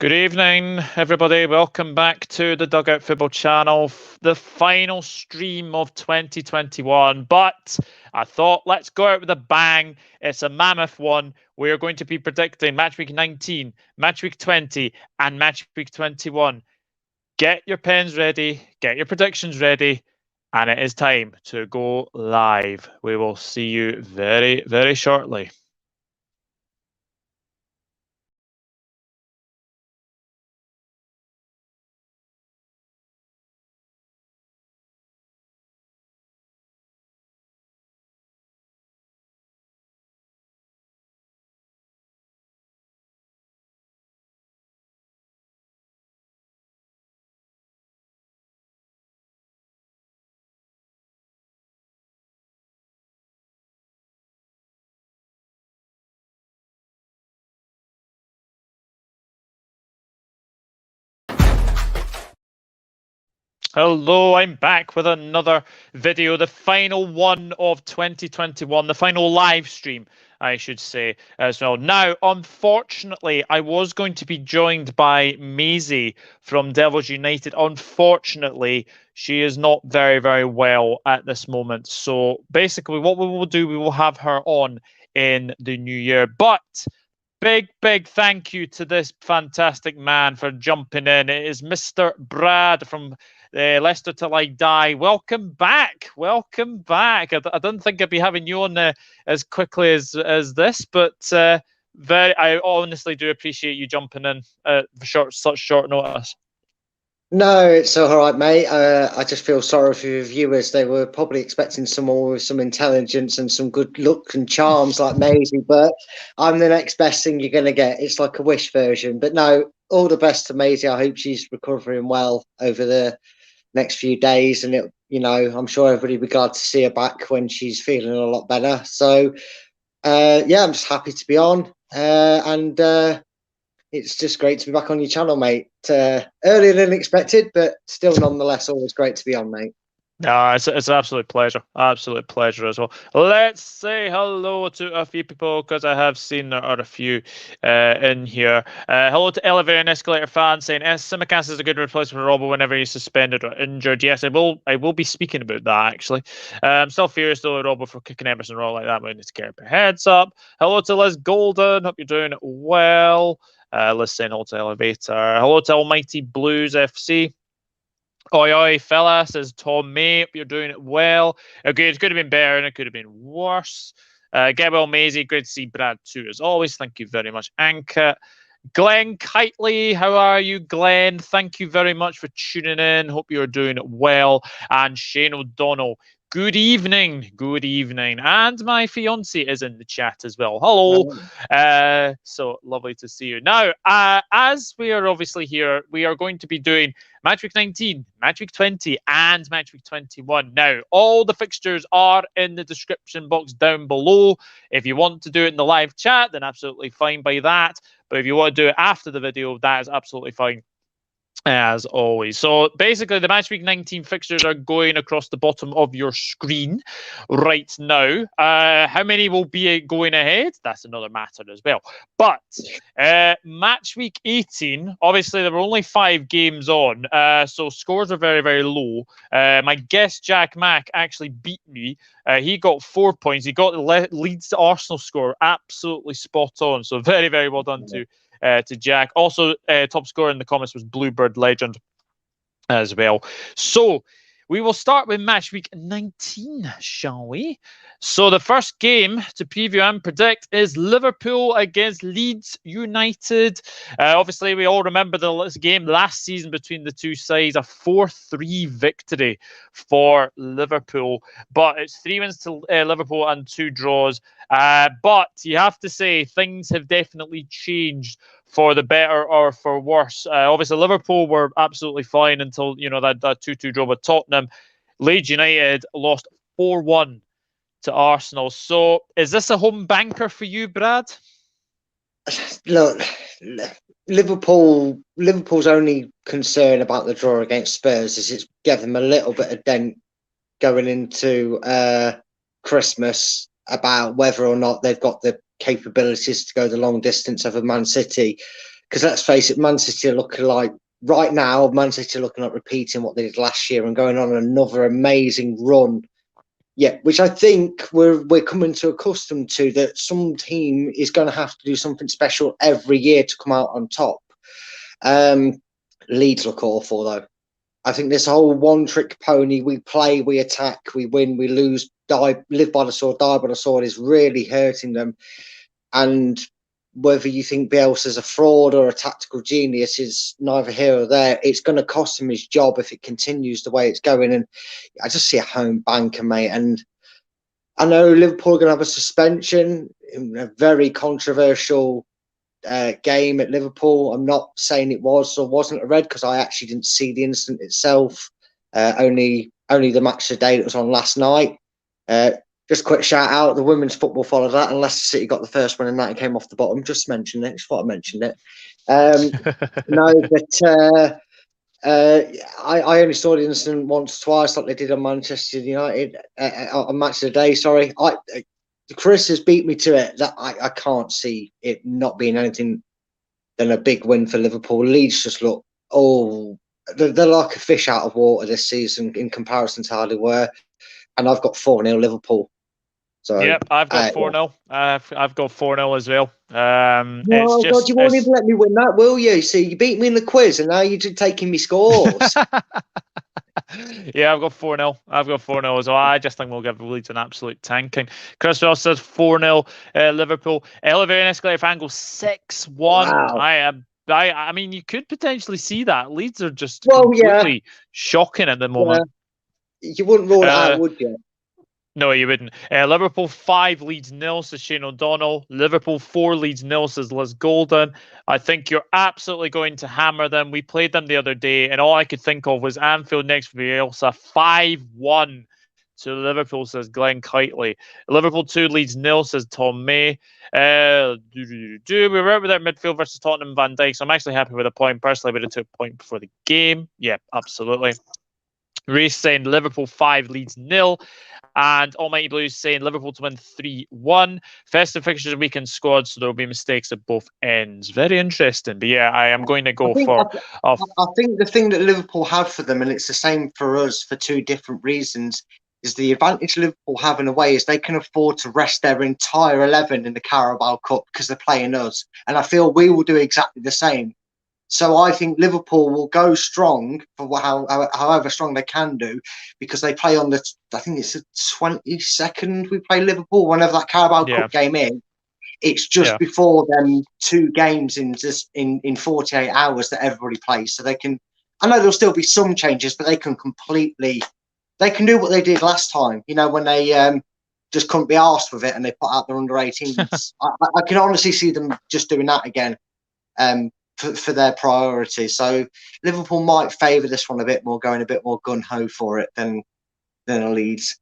Good evening, everybody. Welcome back to the Dugout Football Channel, the final stream of 2021. But I thought, let's go out with a bang. It's a mammoth one. We are going to be predicting Matchweek 19, Matchweek 20, and Matchweek 21. Get your pens ready, get your predictions ready, and it is time to go live. We will see you very, very shortly. Hello, I'm back with another video, the final one of 2021, the final live stream, I should say, as well. Now, unfortunately, I was going to be joined by Maisie from Devils United. Unfortunately, she is not very, very well at this moment. So basically, what we will do, we will have her on in the new year. But big thank you to this fantastic man for jumping in. It is Mr. Brad from Leicester Till I Die. Welcome back. Welcome back. I don't think I'd be having you on as quickly as this, but I honestly do appreciate you jumping in for such short notice. No, it's all right, mate. I just feel sorry for your viewers. They were probably expecting someone with some intelligence and some good look and charms like Maisie, but I'm the next best thing you're going to get. It's like a wish version. But no, all the best to Maisie. I hope she's recovering well over the next few days. And, I'm sure everybody will be glad to see her back when she's feeling a lot better. So, yeah, I'm just happy to be on. It's just great to be back on your channel, mate. Earlier than expected, but still nonetheless always great to be on, mate. No, it's an absolute pleasure. Absolute pleasure as well. Let's say hello to a few people because I have seen there are a few in here. Hello to Elevator and Escalator fans saying Simicast is a good replacement for Robbo whenever he's suspended or injured. Yes, I will be speaking about that actually. I'm still furious though at Robbo for kicking Emerson Raw like that. We need to get a heads up. Hello to Liz Golden. Hope you're doing well. Liz saying hello to Elevator. Hello to Almighty Blues FC. Oi, fella, says Tom May. You're doing it well. Okay, it could have been better and it could have been worse. Get well, Maisie. Good to see Brad too, as always. Thank you very much, Anka. Glenn Kitely, how are you, Glenn? Thank you very much for tuning in. Hope you're doing well. And Shane O'Donnell, good evening. Good evening. And my fiance is in the chat as well. Hello. So lovely to see you. Now, as we are obviously here, we are going to be doing Matchweek 19, Matchweek 20, and Matchweek 21. Now, all the fixtures are in the description box down below. If you want to do it in the live chat, then absolutely fine by that. But if you want to do it after the video, that is absolutely fine as always. So basically the Matchweek 19 fixtures are going across the bottom of your screen right now. How many will be going ahead? That's another matter as well. But Matchweek 18, obviously there were only 5 games on, so scores are very, very low. My guest Jack Mack actually beat me. He got 4 points. He got the Leeds to Arsenal score absolutely spot on. So very, very well done to Jack. Also, top scorer in the comments was Bluebird Legend as well. So we will start with Matchweek 19, shall we? So the first game to preview and predict is Liverpool against Leeds United. Obviously, we all remember the game last season between the two sides, a 4-3 victory for Liverpool. But it's 3 wins to Liverpool and 2 draws. But you have to say things have definitely changed for the better or for worse. Obviously, Liverpool were absolutely fine until that 2-2 draw with Tottenham. Leeds United lost 4-1 to Arsenal. So, is this a home banker for you, Brad? Look, Liverpool's only concern about the draw against Spurs is it's given them a little bit of dent going into Christmas about whether or not they've got the capabilities to go the long distance over Man City. Because let's face it, Man City are looking like right now. Man City are looking like repeating what they did last year and going on another amazing run. Yeah, which I think we're coming to accustomed to, that some team is going to have to do something special every year to come out on top. Leeds look awful though. I think this whole one-trick pony, we play, we attack, we win, we lose, die, live by the sword, die by the sword, is really hurting them. And whether you think Bielsa's a fraud or a tactical genius is neither here or there. It's going to cost him his job if it continues the way it's going. And I just see a home banker, mate. And I know Liverpool are going to have a suspension in a very controversial game at Liverpool. I'm not saying it was or wasn't a red because I actually didn't see the incident itself. Only the match today that was on last night. Just a quick shout out. The women's football followed that, and Leicester City got the first one in that and came off the bottom. Just mentioned it. Just thought I mentioned it. No, but I only saw the incident once, twice, like they did on Manchester United on Match of the Day. Sorry, Chris has beat me to it. That I can't see it not being anything than a big win for Liverpool. Leeds just look they're like a fish out of water this season in comparison to how they were. And I've got 4-0 Liverpool. So yep, I've got 4-0. I've got 4-0 as well. It's just, God, you won't even let me win that, will you? See, you beat me in the quiz, and now you're just taking me scores. Yeah, I've got 4-0. I've got 4-0 as well. I just think we'll give Leeds an absolute tanking. Chris Ross says 4-0 Liverpool. Elevator and Escalator fan goes 6-1. Wow. I mean, you could potentially see that. Leeds are just completely shocking at the moment. Yeah. You wouldn't rule it out, would you? No, you wouldn't. Liverpool 5, Leeds 0, says Shane O'Donnell. Liverpool 4, Leeds 0, says Liz Golden. I think you're absolutely going to hammer them. We played them the other day, and all I could think of was Anfield next for Bielsa. 5-1 to Liverpool, says Glenn Kitely. Liverpool 2, Leeds 0, says Tom May. We were out with our midfield versus Tottenham Van Dijk, so I'm actually happy with a point. Personally, I would have took a point before the game. Yeah, absolutely. Race saying Liverpool 5, Leeds 0. And Almighty Blues saying Liverpool to win 3-1. Festive fixtures weekend squad, so there will be mistakes at both ends. Very interesting. But yeah, I am going to go I think the thing that Liverpool have for them, and it's the same for us for two different reasons, is the advantage Liverpool have in a way is they can afford to rest their entire 11 in the Carabao Cup because they're playing us. And I feel we will do exactly the same. So I think Liverpool will go strong for however strong they can do, because they play on I think it's the 22nd we play Liverpool, whenever that Carabao Cup game is. It's just before them 2 games in 48 hours that everybody plays. So they can, I know there'll still be some changes, but they can do what they did last time, when they just couldn't be arsed with it and they put out their under 18s. I can honestly see them just doing that again. For their priority. So Liverpool might favour this one a bit more, going a bit more gun-ho for it than a Leeds.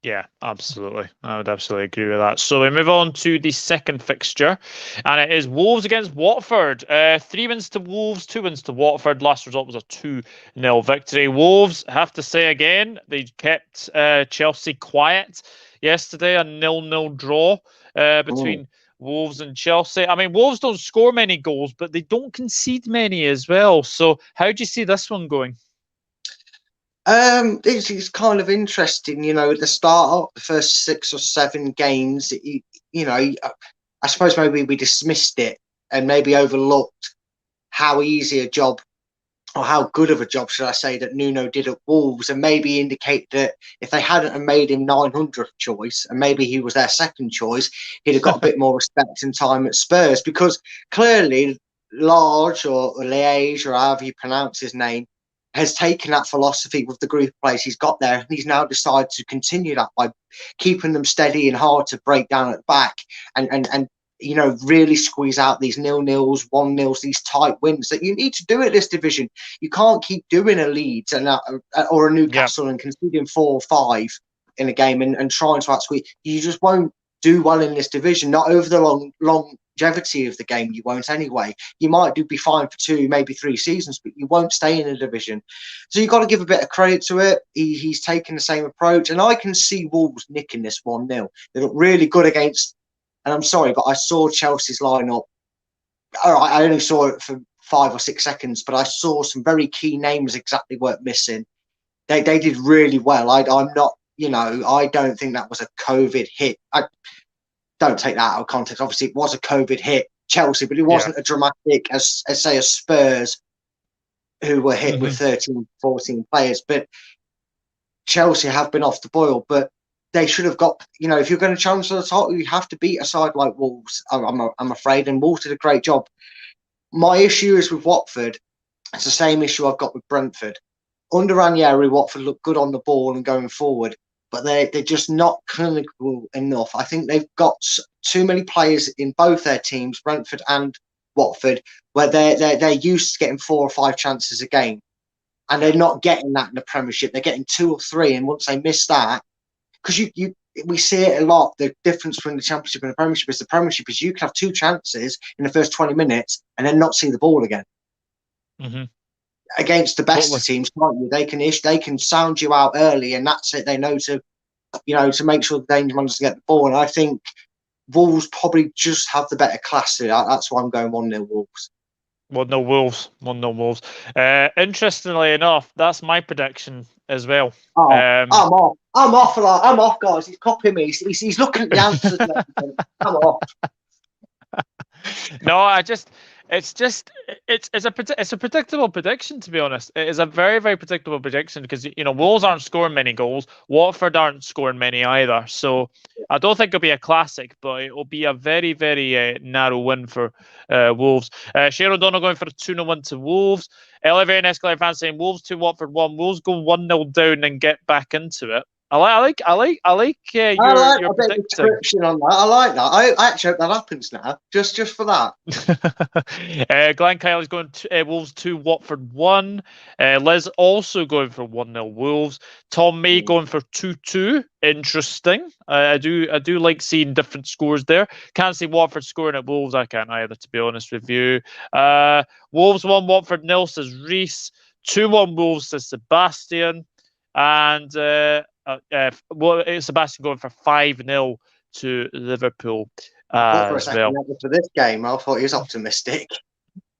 Yeah, absolutely. I would absolutely agree with that. So we move on to the second fixture, and it is Wolves against Watford. 3 wins to Wolves, 2 wins to Watford. Last result was a 2-0 victory. Wolves, have to say again, they kept Chelsea quiet yesterday, a 0-0 draw between Wolves and Chelsea. I mean, Wolves don't score many goals, but they don't concede many as well. So how do you see this one going? It's kind of interesting, at the start, the first 6 or 7 games, I suppose maybe we dismissed it and maybe overlooked how easy a job, or how good of a job, should I say, that Nuno did at Wolves, and maybe indicate that if they hadn't made him 900th choice, and maybe he was their second choice, he'd have got a bit more respect and time at Spurs, because clearly Large, or Liège, or however you pronounce his name, has taken that philosophy with the group of players he's got there, and he's now decided to continue that by keeping them steady and hard to break down at the back, and really squeeze out these 0-0s, 1-0s, these tight wins that you need to do at this division. You can't keep doing a Leeds or a Newcastle and conceding 4 or 5 in a game and trying to outsqueeze. You just won't do well in this division. Not over the longevity of the game, you won't anyway. You might be fine for 2, maybe 3 seasons, but you won't stay in the division. So you've got to give a bit of credit to it. He's taken the same approach, and I can see Wolves nicking this 1-0. They look really good against. And I'm sorry, but I saw Chelsea's lineup. all right, I only saw it for 5 or 6 seconds, but I saw some very key names exactly weren't missing. They did really well. I'm not, I don't think that was a COVID hit. I don't take that out of context. Obviously, it was a COVID hit, Chelsea, but it wasn't a dramatic as say a Spurs who were hit with 13, 14 players. But Chelsea have been off the boil, but they should have got, if you're going to challenge for the title, you have to beat a side like Wolves, I'm afraid, and Wolves did a great job. My issue is with Watford. It's the same issue I've got with Brentford. Under Ranieri, Watford look good on the ball and going forward, but they're just not clinical enough. I think they've got too many players in both their teams, Brentford and Watford, where they're used to getting 4 or 5 chances a game. And they're not getting that in the Premiership. They're getting 2 or 3, and once they miss that, because we see it a lot. The difference between the Championship and the Premiership is you can have 2 chances in the first 20 minutes and then not see the ball again. Against the best of teams, can't you? They can sound you out early, and that's it. They know to make sure the danger man doesn't get the ball. And I think Wolves probably just have the better class here. That's why I'm going 1-0 Wolves. 1-0 Wolves. 1-0 Wolves. Interestingly enough, that's my prediction as well. I'm off, guys. He's copying me. He's looking at the answers. I'm off. No, it's a predictable prediction, to be honest. It is a very, very predictable prediction because Wolves aren't scoring many goals, Watford aren't scoring many either. So I don't think it'll be a classic, but it will be a very, very narrow win for Wolves. Sharon O'Donnell going for a 2-0 win to Wolves. LIVLEE and Escalator fans saying Wolves 2, Watford 1. Wolves go 1-0 down and get back into it. I like your predicting. Description on that. I like that. I actually hope that happens now. Just for that. Glenn Kyle is going to Wolves 2, Watford 1. Liz also going for 1-0 Wolves. Tom May going for 2-2. Interesting. I do like seeing different scores there. Can't see Watford scoring at Wolves. I can't either, to be honest with you. Wolves 1, Watford 0, says Reese. 2-1 Wolves, says Sebastian. And Sebastian going for 5-0 to Liverpool as well. For this game, I thought he was optimistic.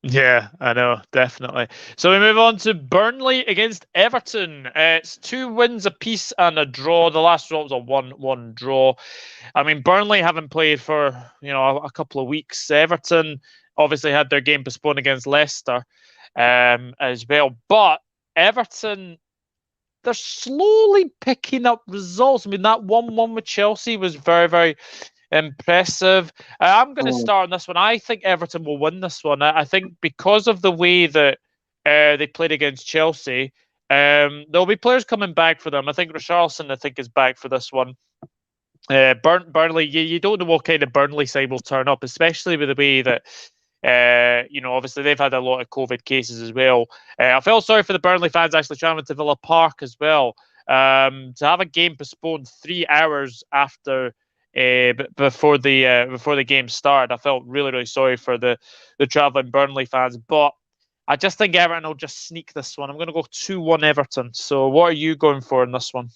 Yeah, I know, definitely. So we move on to Burnley against Everton. It's 2 wins apiece and a draw. The last draw was a 1-1 draw. I mean, Burnley haven't played for a couple of weeks. Everton obviously had their game postponed against Leicester as well. But Everton, they're slowly picking up results. I mean, that 1-1 with Chelsea was very, very impressive. I'm going to start on this one. I think Everton will win this one. I think because of the way that they played against Chelsea, there'll be players coming back for them. I think Richarlison, is back for this one. Burnley, you don't know what kind of Burnley side will turn up, especially with the way that obviously they've had a lot of COVID cases as well. I felt sorry for the Burnley fans actually traveling to Villa Park as well. To have a game postponed 3 hours after before the game started, I felt really, really sorry for the traveling Burnley fans. But I just think Everton will just sneak this one. I'm going to go 2-1 Everton. So what are you going for in this one?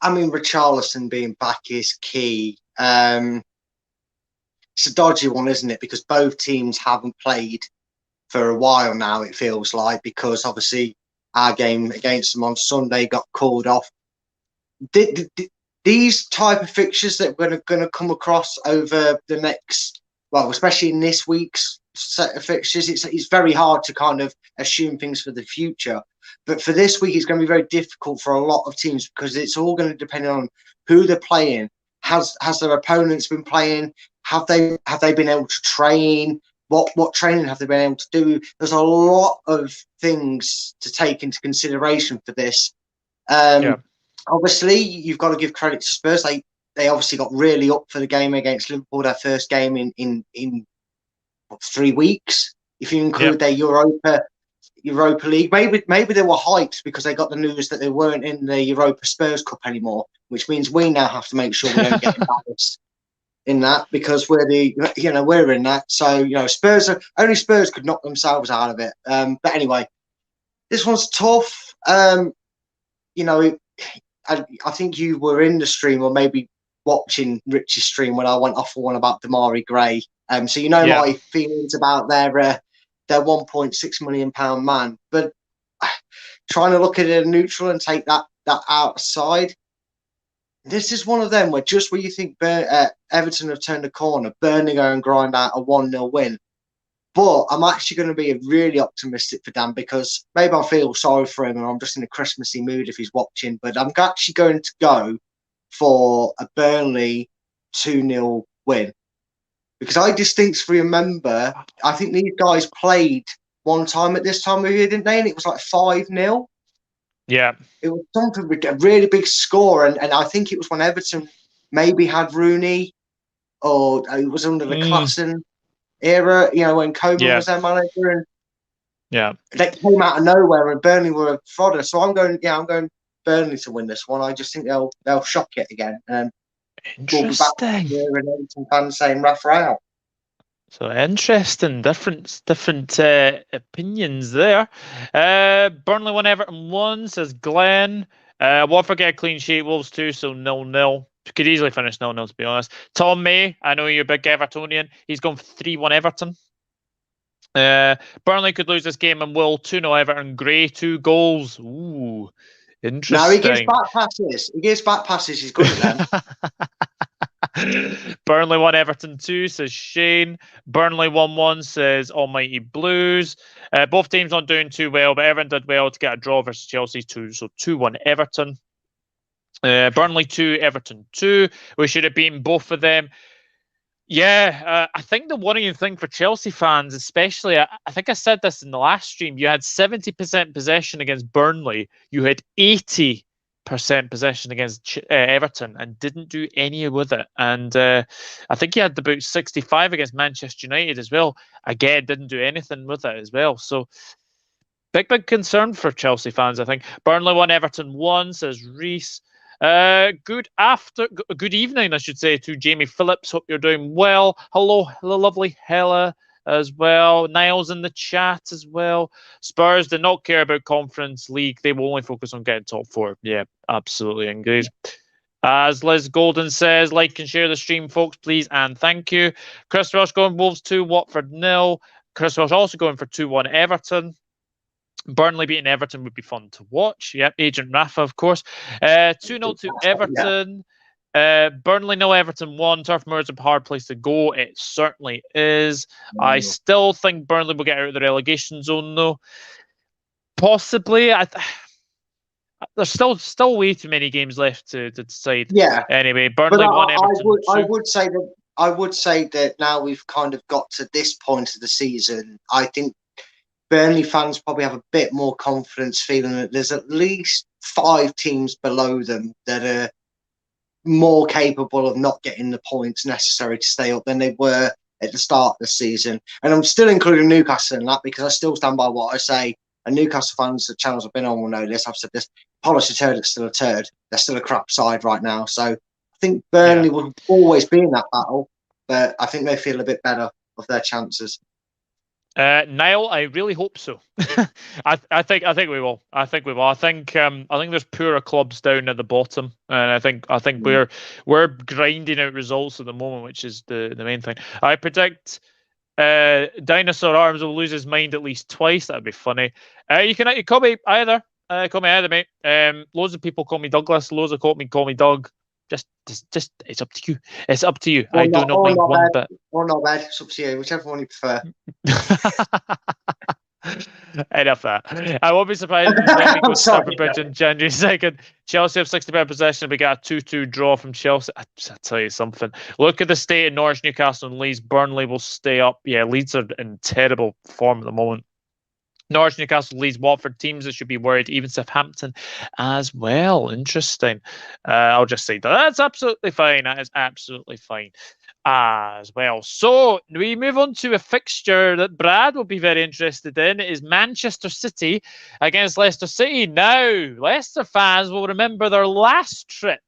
I mean, Richarlison being back is key. It's a dodgy one, isn't it? Because both teams haven't played for a while now, it feels like, because obviously our game against them on Sunday got called off. These type of fixtures that we're going to come across over the next, especially in this week's set of fixtures, it's very hard to kind of assume things for the future. But for this week, it's going to be very difficult for a lot of teams because it's all going to depend on who they're playing. Has their opponents been playing? Have they been able to train? What training have they been able to do? There's a lot of things to take into consideration for this. Obviously, you've got to give credit to Spurs. They obviously got really up for the game against Liverpool, their first game in 3 weeks. If you include their Europa League, maybe they were hyped because they got the news that they weren't in the Europa Spurs Cup anymore, which means we now have to make sure we don't get embarrassed in that because we're in that. So Spurs could knock themselves out of it. But anyway, this one's tough. I think you were in the stream or maybe watching Rich's stream when I went off for one about Damari Gray. So you know Yeah. my feelings about their £1.6 million man, but trying to look at it neutral and take that outside. This is one of them where just where you think Everton have turned a corner, Burnley go and grind out a 1-0 win. But I'm actually going to be really optimistic for Dan because maybe I feel sorry for him and I'm just in a Christmassy mood if he's watching. But I'm actually going to go for a Burnley 2-0 win. Because I distinctly remember, I think these guys played one time at this time of year, didn't they? And it was like 5-0. Yeah. It was something with a really big score. And I think it was when Everton maybe had Rooney or it was under the Klassen era, when Coleman was their manager. And they came out of nowhere and Burnley were a fodder. So I'm going Burnley to win this one. I just think they'll shock it again. And we'll be back here and Everton fans saying Raphael. So interesting, different opinions there. Burnley 1, Everton 1, says Glenn. Watford get a clean sheet, Wolves 2, so 0-0. Could easily finish 0-0 to be honest. Tom May, I know you're a big Evertonian. He's gone for 3-1 Everton. Burnley could lose this game and will 2-0 Everton. Gray 2 goals. Ooh, interesting. No, he gives back passes. He's good at them. Burnley 1, Everton 2, says Shane. Burnley 1-1, says Almighty Blues. Both teams not doing too well, but Everton did well to get a draw versus Chelsea 2, so 2-1 Everton. Burnley 2, Everton 2. We should have beaten both of them. Yeah, I think the worrying thing for Chelsea fans, especially, I think I said this in the last stream, you had 70% possession against Burnley. You had 80% possession against Everton and didn't do any with it. And I think you had about 65 against Manchester United as well. Again, didn't do anything with it as well. So big concern for Chelsea fans, I think. Burnley 1, Everton 1, says Reese. Good evening, I should say, to Jamie Phillips. Hope you're doing well. Hello, lovely Hella as well. Niles in the chat as well. Spurs do not care about Conference League. They will only focus on getting top 4. Yeah, absolutely agreed. As Liz Golden says, like and share the stream, folks, please, and thank you. Chris Welsh going Wolves 2, Watford 0. Chris Welsh also going for 2-1 Everton. Burnley beating Everton would be fun to watch. Yep, Agent Rafa, of course. 2-0 to Everton. Burnley 0, Everton 1. Turf Moor's a hard place to go. It certainly is. I still think Burnley will get out of the relegation zone, though. Possibly. There's still way too many games left to decide. Yeah. Anyway, Burnley 1, Everton 2. I would say that now we've kind of got to this point of the season, I think Burnley fans probably have a bit more confidence feeling that there's at least 5 teams below them that are more capable of not getting the points necessary to stay up than they were at the start of the season. And I'm still including Newcastle in that because I still stand by what I say. And Newcastle fans, the channels I've been on will know this. I've said this. Polish a turd, it's still a turd. They're still a crap side right now. So I think Burnley will always be in that battle, but I think they feel a bit better of their chances. Niall, I really hope so. I think we will. I think there's poorer clubs down at the bottom, and I think we're grinding out results at the moment, which is the main thing. I predict Dinosaur Arms will lose his mind at least twice. That'd be funny. You can call me either. Mate. Loads of people call me Douglas. Loads of call me Doug. Just it's up to you. It's up to you. I do not mind one bit. Or not bad. It's up to you. Whichever one you prefer. Enough of that. I won't be surprised when we go to Stamford Bridge on January 2nd. Chelsea have 60% possession. We got a 2-2 draw from Chelsea. I'll tell you something. Look at the state of Norwich, Newcastle, and Leeds. Burnley will stay up. Yeah, Leeds are in terrible form at the moment. Norwich, Newcastle, Leeds, Watford teams that should be worried. Even Southampton as well. Interesting. I'll just say that's absolutely fine. That is absolutely fine as well. So we move on to a fixture that Brad will be very interested in. It is Manchester City against Leicester City. Now, Leicester fans will remember their last trip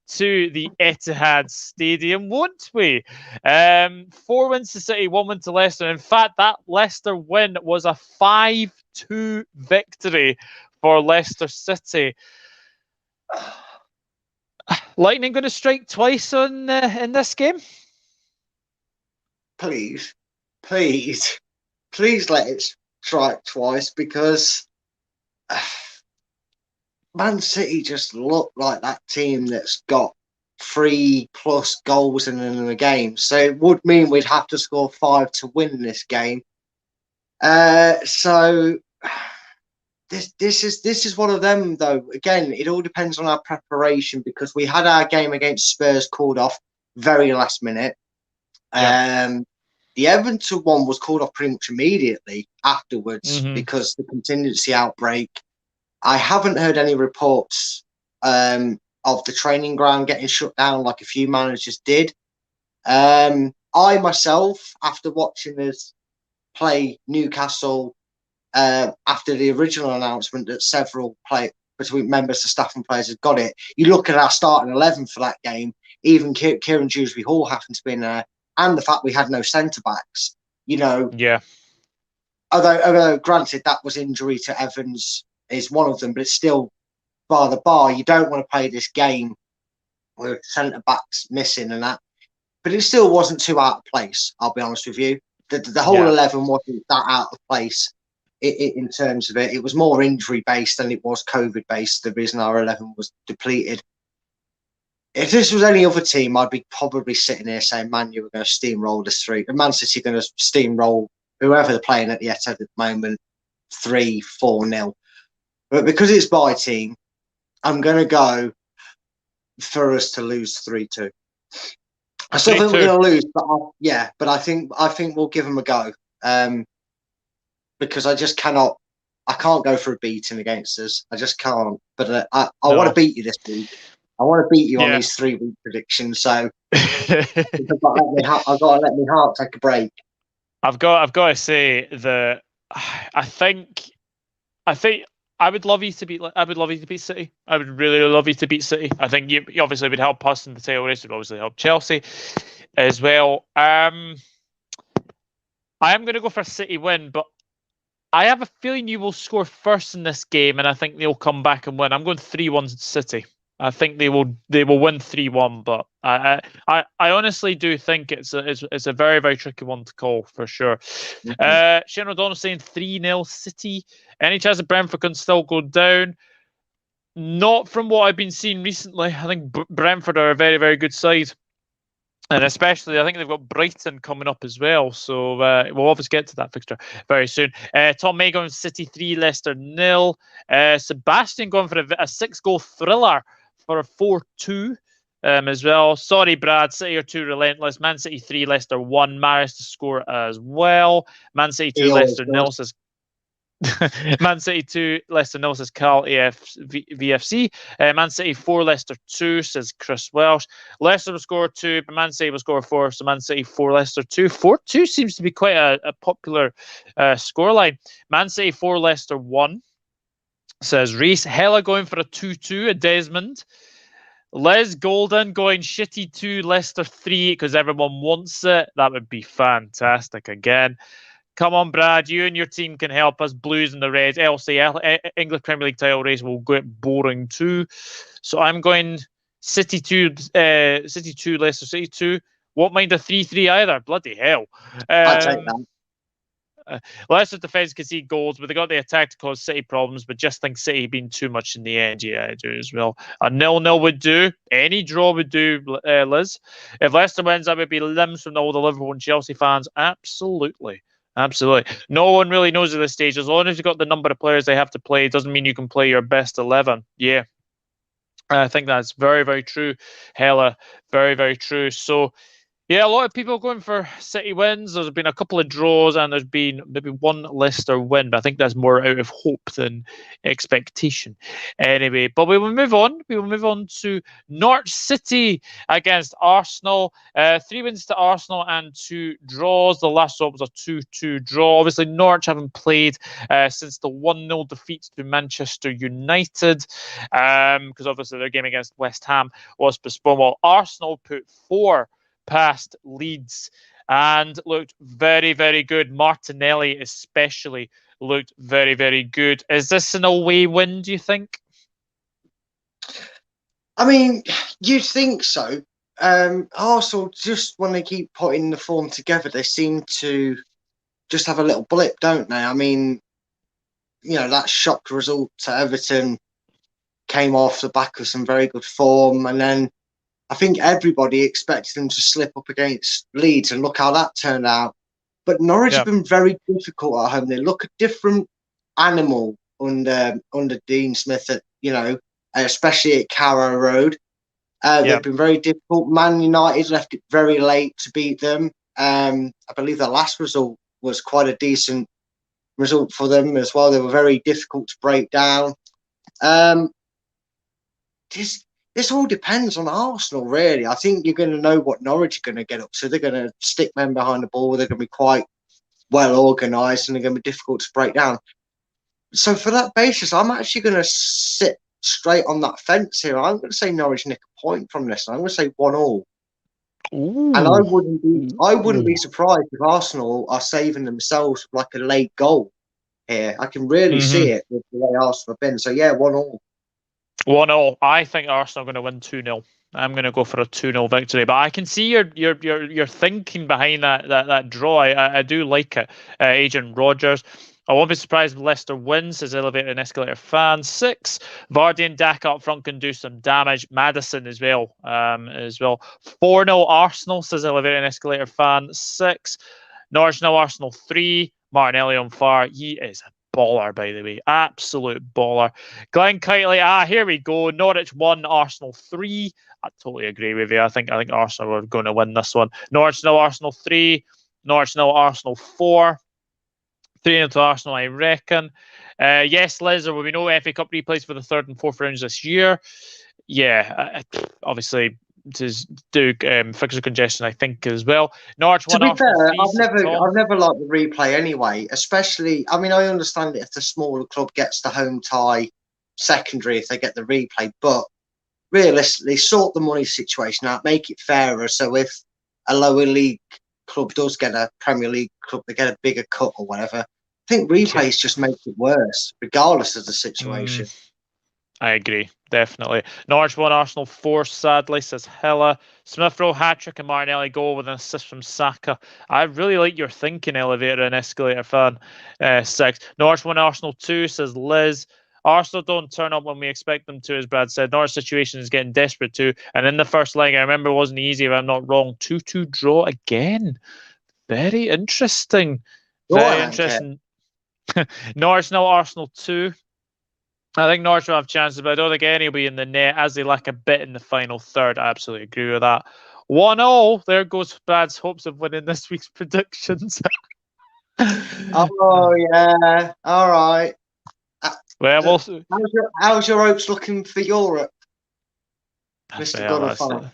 to the Etihad Stadium, won't we? 4 wins to City, 1 win to Leicester. In fact, that Leicester win was a 5-2 victory for Leicester City. Lightning going to strike twice in this game? please, please, please let it strike twice, because Man City just look like that team that's got 3+ goals in a game. So it would mean we'd have to score 5 to win this game. So this is one of them, though. Again, it all depends on our preparation, because we had our game against Spurs called off very last minute. Yep. The Everton one was called off pretty much immediately afterwards because the contingency outbreak. I haven't heard any reports of the training ground getting shut down like a few managers did. I myself, after watching us play Newcastle, after the original announcement that several between members of staff and players had got it, you look at our starting 11 for that game, even Kieran Dewsbury-Hall happened to be in there, and the fact we had no centre-backs, Yeah. Although granted, that was injury to Evans is one of them, but it's still bar the bar. You don't want to play this game with centre-backs missing and that. But it still wasn't too out of place, I'll be honest with you. The whole 11 wasn't that out of place in terms of it. It was more injury-based than it was COVID-based, the reason our 11 was depleted. If this was any other team, I'd be probably sitting here saying, Man, you were going to steamroll this 3. And Man City are going to steamroll whoever they're playing at the Etihad at the moment, 3-4-0. But because it's my team, I'm going to go for us to lose 3-2. I still think we're going to lose, but I think we'll give them a go. Because I just cannot. I can't go for a beating against us. I just can't. But I want to beat you this week. I want to beat you on these 3-week predictions. So I've got to let my heart take a break. I've got to say that I think I would love you to beat. I would love you to beat City. I would really love you to beat City. I think you obviously would help us in the title race. Would obviously help Chelsea as well. I am going to go for a City win, but I have a feeling you will score first in this game, and I think they'll come back and win. I'm going 3-1 City. I think they will win 3-1, but I honestly do think it's a very, very tricky one to call for sure. Shane O'Donnell saying 3-0 City. Any chance that Brentford can still go down? Not from what I've been seeing recently. I think Brentford are a very, very good side. And especially, I think they've got Brighton coming up as well. So we'll obviously get to that fixture very soon. Tom May going City 3, Leicester 0. Sebastian going for a 6-goal thriller for a 4-2 as well. Sorry, Brad. City are too relentless. Man City 3, Leicester 1. Maris to score as well. Man City 2, Leicester 0 says Man City 2, Leicester 0 says Carl VFC. Man City 4, Leicester 2 says Chris Welsh. Leicester will score 2, but Man City will score 4. So Man City 4, Leicester 2. 4-2 seems to be quite a popular scoreline. Man City 4, Leicester 1 says Reese. Hella going for a 2-2, a Desmond. Les Golden going shitty 2, Leicester 3 because everyone wants it. That would be fantastic again. Come on, Brad. You and your team can help us. Blues and the Reds. LC, English Premier League title race will get boring too. So I'm going City 2, Leicester City 2. Won't mind a 3-3 either. Bloody hell. I'll take that. Leicester defence concede goals, but they got the attack to cause City problems. But just think City being too much in the end. Yeah, I do as well. A 0-0 would do. Any draw would do, Liz. If Leicester wins, that would be limbs from all the Liverpool and Chelsea fans. Absolutely. Absolutely. No one really knows at this stage. As long as you've got the number of players they have to play, it doesn't mean you can play your best 11. Yeah. I think that's very, very true. Hella, very, very true. So, yeah, a lot of people going for City wins. There's been a couple of draws and there's been maybe one Leicester win, but I think that's more out of hope than expectation. Anyway, but we will move on. We will move on to Norwich City against Arsenal. 3 wins to Arsenal and 2 draws. The last one was a 2-2 draw. Obviously, Norwich haven't played since the 1-0 defeat to Manchester United because obviously their game against West Ham was postponed. While Arsenal put 4 past Leeds and looked very, very good. Martinelli especially looked very, very good. Is this an away win, do you think? I mean, you'd think so, Arsenal, just when they keep putting the form together, they seem to just have a little blip, don't they? I mean, that shock result to Everton came off the back of some very good form, and then I think everybody expected them to slip up against Leeds, and look how that turned out. But Norwich have Yeah, been very difficult at home. They look a different animal under Dean Smith especially at Carrow Road. yeah, They've been very difficult. Man United left it very late to beat them. I believe the last result was quite a decent result for them as well. They were very difficult to break down. Um, this all depends on Arsenal, really. I think you're going to know what Norwich are going to get up to. They're going to stick men behind the ball. They're going to be quite well organised, and they're going to be difficult to break down. So for that basis, I'm actually going to sit straight on that fence here. I'm going to say Norwich nick a point from this. I'm going to say 1-1. And ooh, I wouldn't be ooh. surprised if Arsenal are saving themselves like a late goal here. I can really see Mm-hmm. it with the way Arsenal have been. So yeah, 1-1. 1-0. I think Arsenal are going to win 2-0. I'm going to go for a 2-0 victory, but I can see your thinking behind that draw. I do like it. Agent Rogers. I won't be surprised if Leicester wins, says Elevator and Escalator fan. 6. Vardy and Daka up front can do some damage. Madison as well. 4-0 Arsenal, says Elevator and Escalator fan. 6. Norwich 0, Arsenal 3. Martinelli on fire. He is a baller, by the way. Absolute baller. Glenn Kitely, here we go. Norwich 1, Arsenal 3. I totally agree with you. I think Arsenal are going to win this one. Norwich 0, Arsenal 3. Norwich 0, Arsenal 4. 3-0 to Arsenal, I reckon. Yes, Liz, there will be no FA Cup replays for the third and fourth rounds this year. Yeah, obviously to do fixture congestion, I think as well. Norwich To 1, be Arsenal fair, 3, says Tom. I've never liked the replay anyway. Especially, I mean, I understand it if the smaller club gets the home tie secondary if they get the replay, but realistically, sort the money situation out, make it fairer. So if a lower league club does get a Premier League club, they get a bigger cut or whatever. I think Yeah. replays just make it worse, regardless of the Mm, situation. I agree, definitely. Norwich 1, Arsenal 4, sadly, says Hella. Smith Rowe hat-trick and Martinelli goal with an assist from Saka. I really like your thinking, Elevator and Escalator fan. 6. Norwich 1, Arsenal 2, says Liz. Arsenal don't turn up when we expect them to, as Brad said. Norwich situation is getting desperate too. And in the first leg, I remember it wasn't easy, if I'm not wrong. 2-2 draw again. Very interesting. Go Very on, Anke. interesting. Norwich 0, Arsenal 2. I think Norwich will have chances, but I don't think any will be in the net as they lack a bit in the final third. I absolutely agree with that. 1-0. There goes Brad's hopes of winning this week's predictions. Oh yeah, all right. Well, we'll see. How's your hopes looking for Europe, Mr. Well, Gunner fan?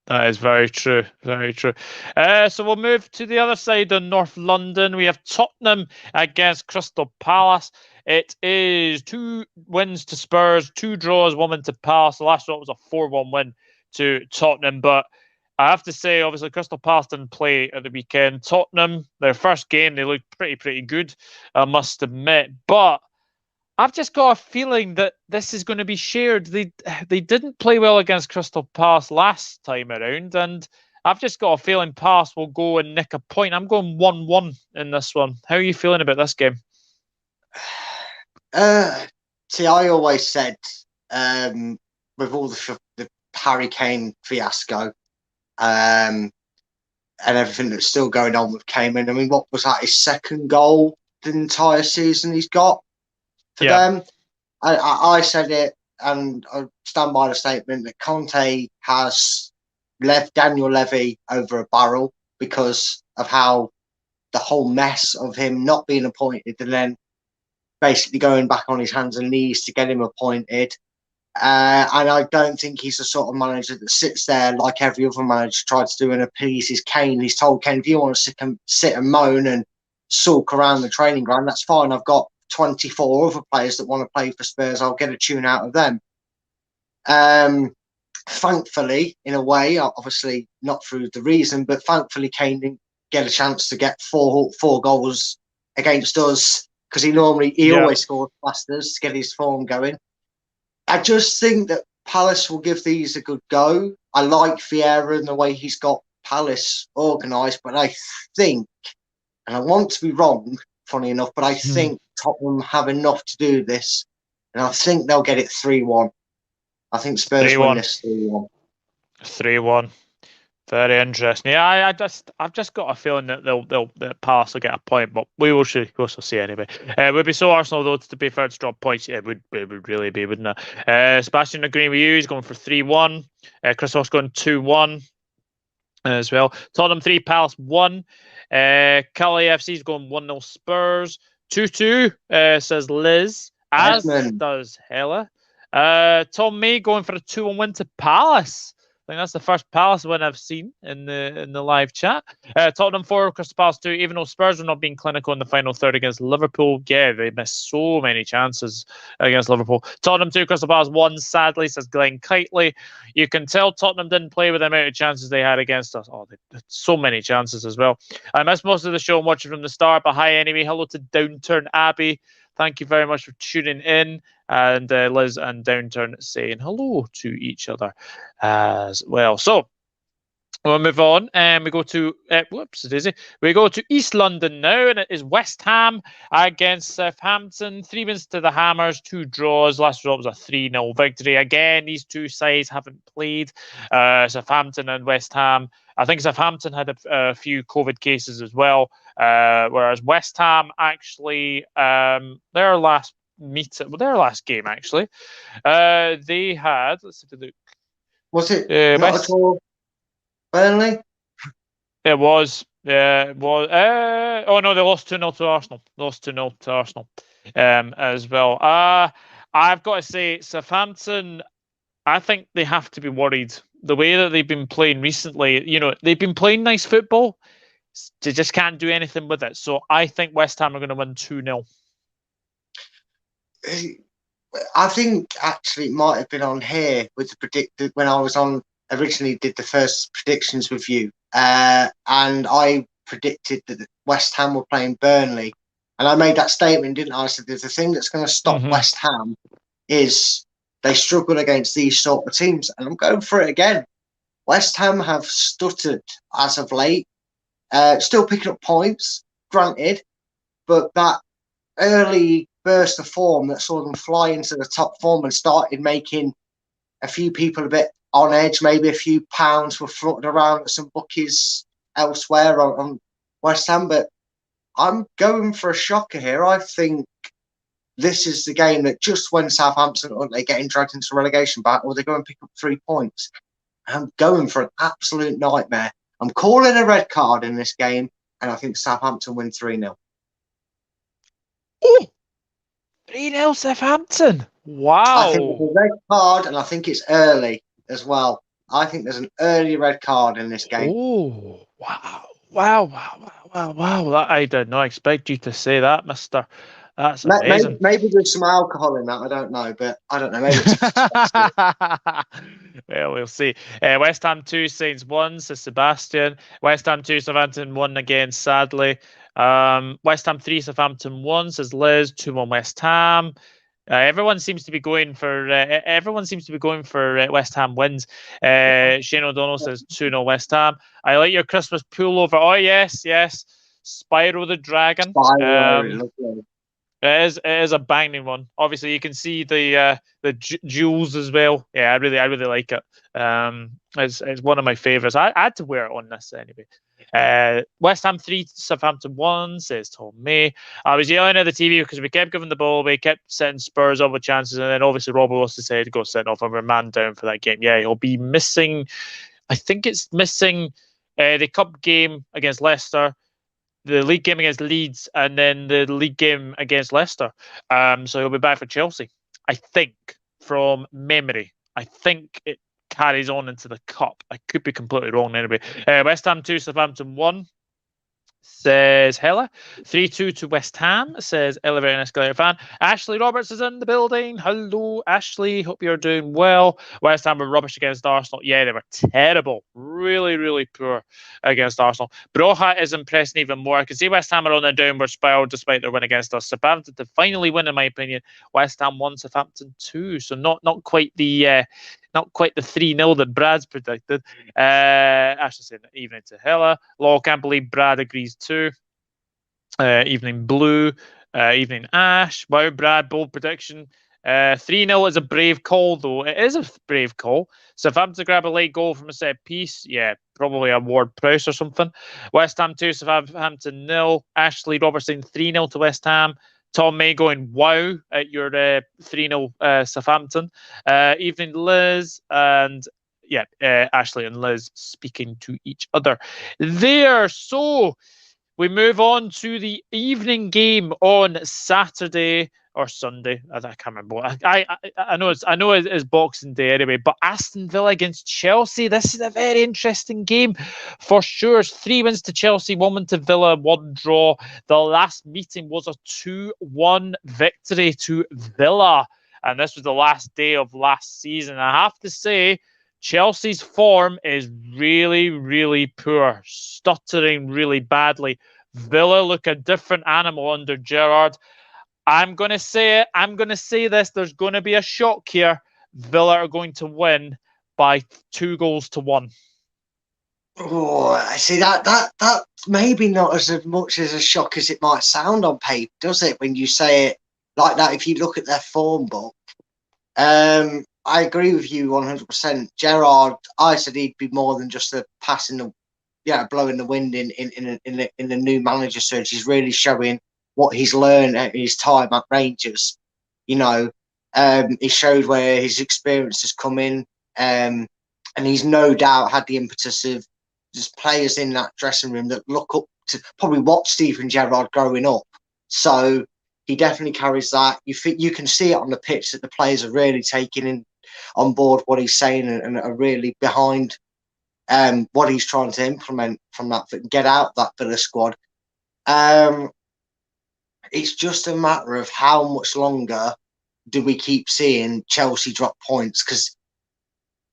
that is very true. Very true. So we'll move to the other side of North London. We have Tottenham against Crystal Palace. It is 2 wins to Spurs, 2 draws, 1 win to Palace. The last one was a 4-1 win to Tottenham. But I have to say, obviously, Crystal Palace didn't play at the weekend. Tottenham, their first game, they looked pretty good, I must admit. But I've just got a feeling that this is going to be shared. They didn't play well against Crystal Palace last time around, and I've just got a feeling Palace will go and nick a point. I'm going 1-1 in this one. How are you feeling about this game? See, I always said with all the Harry Kane fiasco and everything that's still going on with Kane. I mean, what was that? His second goal the entire season he's got for Yeah, them. I said it, and I stand by the statement that Conte has left Daniel Levy over a barrel because of how the whole mess of him not being appointed and then basically going back on his hands and knees to get him appointed. And I don't think he's the sort of manager that sits there like every other manager tries to do and appeases Kane. He's told Kane, if you want to sit and moan and sulk around the training ground, that's fine. I've got 24 other players that want to play for Spurs. I'll get a tune out of them. Thankfully, in a way, obviously not through the reason, but thankfully Kane didn't get a chance to get four goals against us because he yeah, always scores fasters to get his form going. I just think that Palace will give these a good go. I like Vieira and the way he's got Palace organised, but I think, and I want to be wrong, funny enough, but I think Tottenham have enough to do this, and I think they'll get it 3-1. I think Spurs win this 3-1. 3-1. Very interesting. Yeah, I've just got a feeling that they'll Palace will get a point, but we'll see anyway. It would be so Arsenal though to be fair to drop points. Yeah, it would really be, wouldn't it? Sebastian agreeing with you. He's going for 3-1. Chris Ross going 2-1 as well. Tottenham 3, Palace 1. Cali FC is going 1-0 Spurs. 2-2 says Liz, as does Hella. Tom May going for a 2-1 win to Palace. I think that's the first Palace win I've seen in the live chat. Tottenham 4, Crystal Palace 2. Even though Spurs were not being clinical in the final third against Liverpool, yeah, they missed so many chances against Liverpool. Tottenham 2, Crystal Palace 1. Sadly, says Glenn Kitely. You can tell Tottenham didn't play with the amount of chances they had against us. Oh, they had so many chances as well. I missed most of the show and watching from the start, but hi anyway. Hello to Downturn Abbey. Thank you very much for tuning in. And Liz and Downturn saying hello to each other as well. So we'll move on and we go to we go to East London now, and it is West Ham against Southampton. 3 wins to the Hammers, 2 draws. Last result was a 3-0 victory. Again, these two sides haven't played. Southampton and West Ham. I think Southampton had a few COVID cases as well, whereas West Ham actually their last game actually, they had. Let's have a look. Was it not at all Burnley? It was. It was. Oh no, they lost 2-0 to Arsenal. As well. I've got to say, Southampton. I think they have to be worried. The way that they've been playing recently, they've been playing nice football. They just can't do anything with it. So I think West Ham are going to win 2-0. I think actually it might have been on here with the predicted when I was on originally did the first predictions with you, and I predicted that West Ham were playing Burnley, and I made that statement, didn't I? I said there's a thing that's going to stop West Ham is they struggle against these sort of teams, and I'm going for it again. West Ham have stuttered as of late, still picking up points, granted, but that early burst of form that saw them fly into the top form and started making a few people a bit on edge. Maybe a few pounds were floated around at some bookies elsewhere on West Ham, but I'm going for a shocker here. I think this is the game that just when Southampton are they getting dragged into a relegation battle, they go and pick up 3 points. I'm going for an absolute nightmare. I'm calling a red card in this game, and I think Southampton win 3-0. Oh, 3-0 Southampton. Wow. I think there's a red card, and I think it's early as well. I think there's an early red card in this game. Oh, wow. I did not expect you to say that, mister. That's amazing. Maybe there's some alcohol in that. I don't know, but I don't know. Maybe it's well, we'll see. West Ham 2, Saints 1, says Sebastian. West Ham 2, Southampton 1 again, sadly. West Ham 3, Southampton 1, says Liz. 2-1 West Ham. Everyone seems to be going for West Ham wins. Shane O'Donnell says 2-0 West Ham. I like your Christmas pullover. Oh yes. Spyro the Dragon. It is a banging one. Obviously, you can see the jewels as well. Yeah, I really like it. It's one of my favorites. I had to wear it on this anyway. West Ham 3, Southampton 1, says Tom May. I was yelling at the TV because we kept giving the ball away, kept setting Spurs up with chances, and then obviously Rob Wilson said to go sent off, and we're man down for that game. Yeah, he'll be missing. I think it's missing the cup game against Leicester, the league game against Leeds, and then the league game against Leicester. So he'll be back for Chelsea. I think, from memory, I think it carries on into the cup. I could be completely wrong anyway. West Ham 2, Southampton 1, says Hella. 3-2 to West Ham, says Elevator and Escalator fan. Ashley Roberts is in the building. Hello, Ashley. Hope you're doing well. West Ham were rubbish against Arsenal. Yeah, they were terrible. Really, really poor against Arsenal. Broha is impressing even more. I can see West Ham are on a downward spiral despite their win against us. Southampton to finally win, in my opinion. West Ham 1, Southampton 2. So not quite the not quite the 3-0 that Brad's predicted. Ashley saying evening to Hella. Law, can't believe Brad agrees too. Evening Blue, evening Ash. Wow, Brad, bold prediction. 3-0 is a brave call, though. It is a brave call. Southampton to grab a late goal from a set piece. Yeah, probably a Ward Prowse or something. West Ham 2, Southampton 0. Ashley Robertson 3-0 to West Ham. Tom May going wow at your 3-0 Southampton. Evening Liz and Ashley and Liz speaking to each other there. So we move on to the evening game on Saturday or Sunday. I can't remember. I know it's Boxing Day anyway. But Aston Villa against Chelsea. This is a very interesting game for sure. 3 wins to Chelsea, 1 win to Villa, 1 draw. The last meeting was a 2-1 victory to Villa, and this was the last day of last season. I have to say, Chelsea's form is really, really poor, stuttering really badly. Villa look a different animal under Gerrard. I'm going to say it. I'm going to say this. There's going to be a shock here. Villa are going to win by 2-1. Oh, I see that maybe not as much as a shock as it might sound on paper, does it? When you say it like that, if you look at their form book, I agree with you 100%. Gerrard, I said he'd be more than just a passing the, blowing the wind in the new manager search. He's really showing what he's learned at his time at Rangers. He showed where his experience has come in, and he's no doubt had the impetus of just players in that dressing room that look up to probably watch Steven Gerrard growing up. So he definitely carries that. You can see it on the pitch that the players are really taking on board what he's saying and are really behind what he's trying to implement from that, get out that Villa squad. It's just a matter of how much longer do we keep seeing Chelsea drop points, because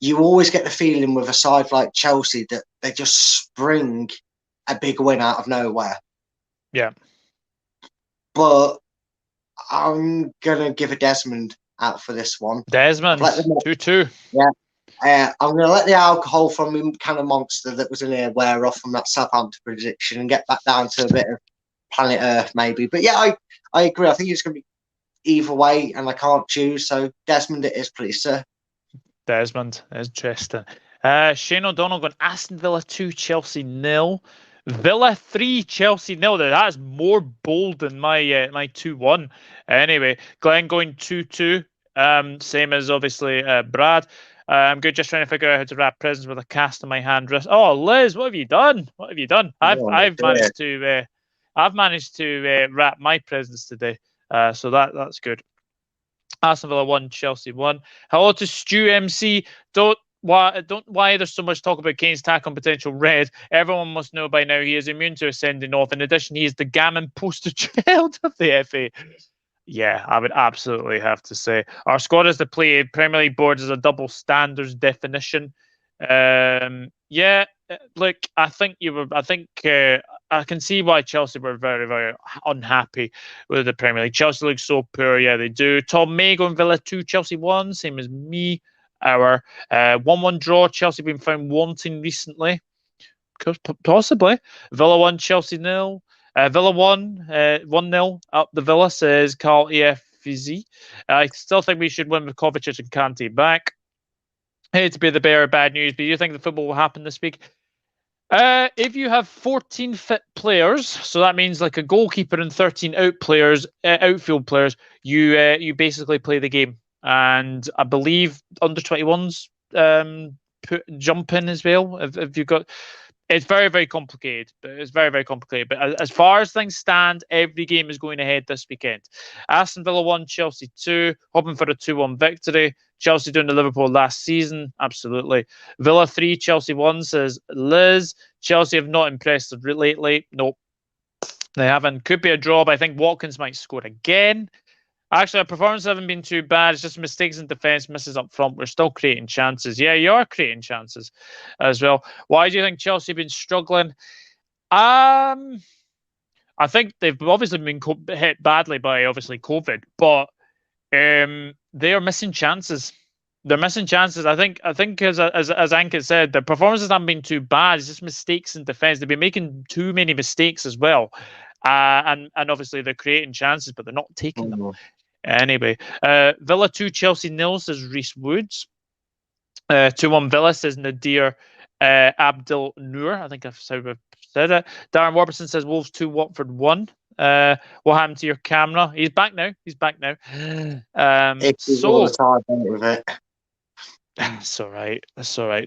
you always get the feeling with a side like Chelsea that they just spring a big win out of nowhere. Yeah. But I'm going to give a Desmond out for this one. Desmond, 2-2. Yeah. I'm going to let the alcohol from him kind of monster that was in here wear off from that Southampton prediction and get back down to a bit of planet Earth maybe. But yeah, I agree. I think it's going to be either way and I can't choose. So Desmond it is, please, sir. Desmond, interesting. Shane O'Donnell going Aston Villa 2, Chelsea 0. Villa 3, Chelsea 0. That's more bold than my 2-1. Anyway, Glenn going 2-2. Same as obviously Brad. I'm good. Just trying to figure out how to wrap presents with a cast on my hand wrist. Oh, Liz, what have you done? What have you done? I've managed to wrap my presents today. So that's good. Aston Villa 1, Chelsea 1. Hello to Stu MC. Don't why there's so much talk about Kane's tack on potential red. Everyone must know by now he is immune to a sending off. In addition, he is the gammon poster child of the FA. Yeah, I would absolutely have to say our squad as the play Premier League board is a double standards definition. Look, I can see why Chelsea were very, very unhappy with the Premier League. Chelsea looks so poor. Yeah, they do. Tom May going Villa 2, Chelsea 1, same as me. Our 1-1 draw. Chelsea been found wanting recently. Possibly. Villa 1, Chelsea 0. Villa 1, 1-0 up the Villa, says Carl EFZ. I still think we should win with Kovacic and Kante back. Hate to be the bearer of bad news, but you think the football will happen this week? If you have 14 fit players, so that means like a goalkeeper and 13 outfield players, you basically play the game. And I believe under 21s jump in as well. If you've got, it's very, very complicated. But as far as things stand, every game is going ahead this weekend. Aston Villa 1, Chelsea 2, hoping for a 2-1 victory. Chelsea doing the Liverpool last season, absolutely. Villa 3, Chelsea 1, says Liz. Chelsea have not impressed lately. Nope, they haven't. Could be a draw, but I think Watkins might score again. Actually, our performances haven't been too bad. It's just mistakes in defence, misses up front. We're still creating chances. Yeah, you are creating chances as well. Why do you think Chelsea have been struggling? I think they've obviously been hit badly by obviously COVID, but they are missing chances. they're missing chances. I think as Ankit said, the performances haven't been too bad. It's just mistakes in defence. They've been making too many mistakes as well, and obviously they're creating chances, but they're not taking them. Anyway, Villa 2, Chelsea 0, says Reese Woods. 2-1 Villa, says Nadir Abdel Noor. I think I've said it. Darren Warburton says Wolves 2, Watford 1. What happened to your camera? He's back now. It's all the time with it. That's all right.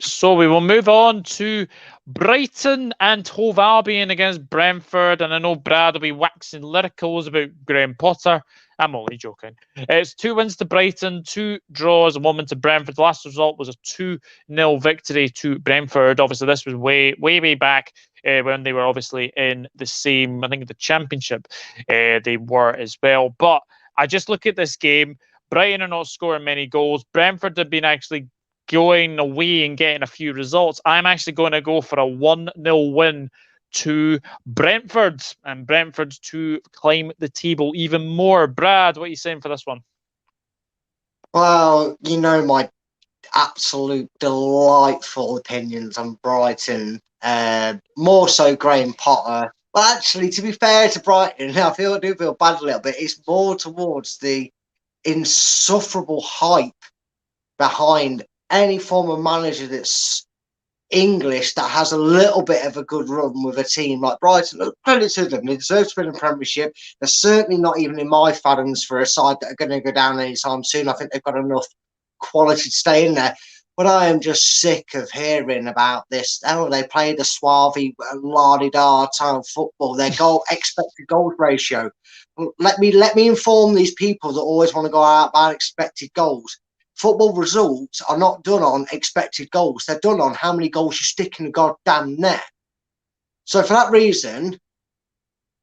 So we will move on to Brighton and Hove Albion against Brentford. And I know Brad will be waxing lyricals about Graham Potter. I'm only joking. It's 2 wins to Brighton, 2 draws, and 1 win to Brentford. The last result was a 2-0 victory to Brentford. Obviously, this was way back when they were obviously in the same, I think, the Championship. They were as well. But I just look at this game. Brighton are not scoring many goals. Brentford have been actually going away and getting a few results. I'm actually going to go for a 1-0 win to Brentford, and Brentford to climb the table even more. Brad, what are you saying for this one? Well, you know my absolute delightful opinions on Brighton. More so Graham Potter. Well, actually, to be fair to Brighton, I do feel bad a little bit. It's more towards the insufferable hype behind any form of manager that's English that has a little bit of a good run with a team like Brighton. Look, credit to them. They deserve to win a Premiership. They're certainly not even in my fathoms for a side that are going to go down anytime soon. I think they've got enough quality to stay in there. But I am just sick of hearing about this. Oh, they play the suave, la-di-da type of football. Their expected goals ratio. Let me inform these people that always want to go out about expected goals. Football results are not done on expected goals. They're done on how many goals you stick in the goddamn net. So for that reason,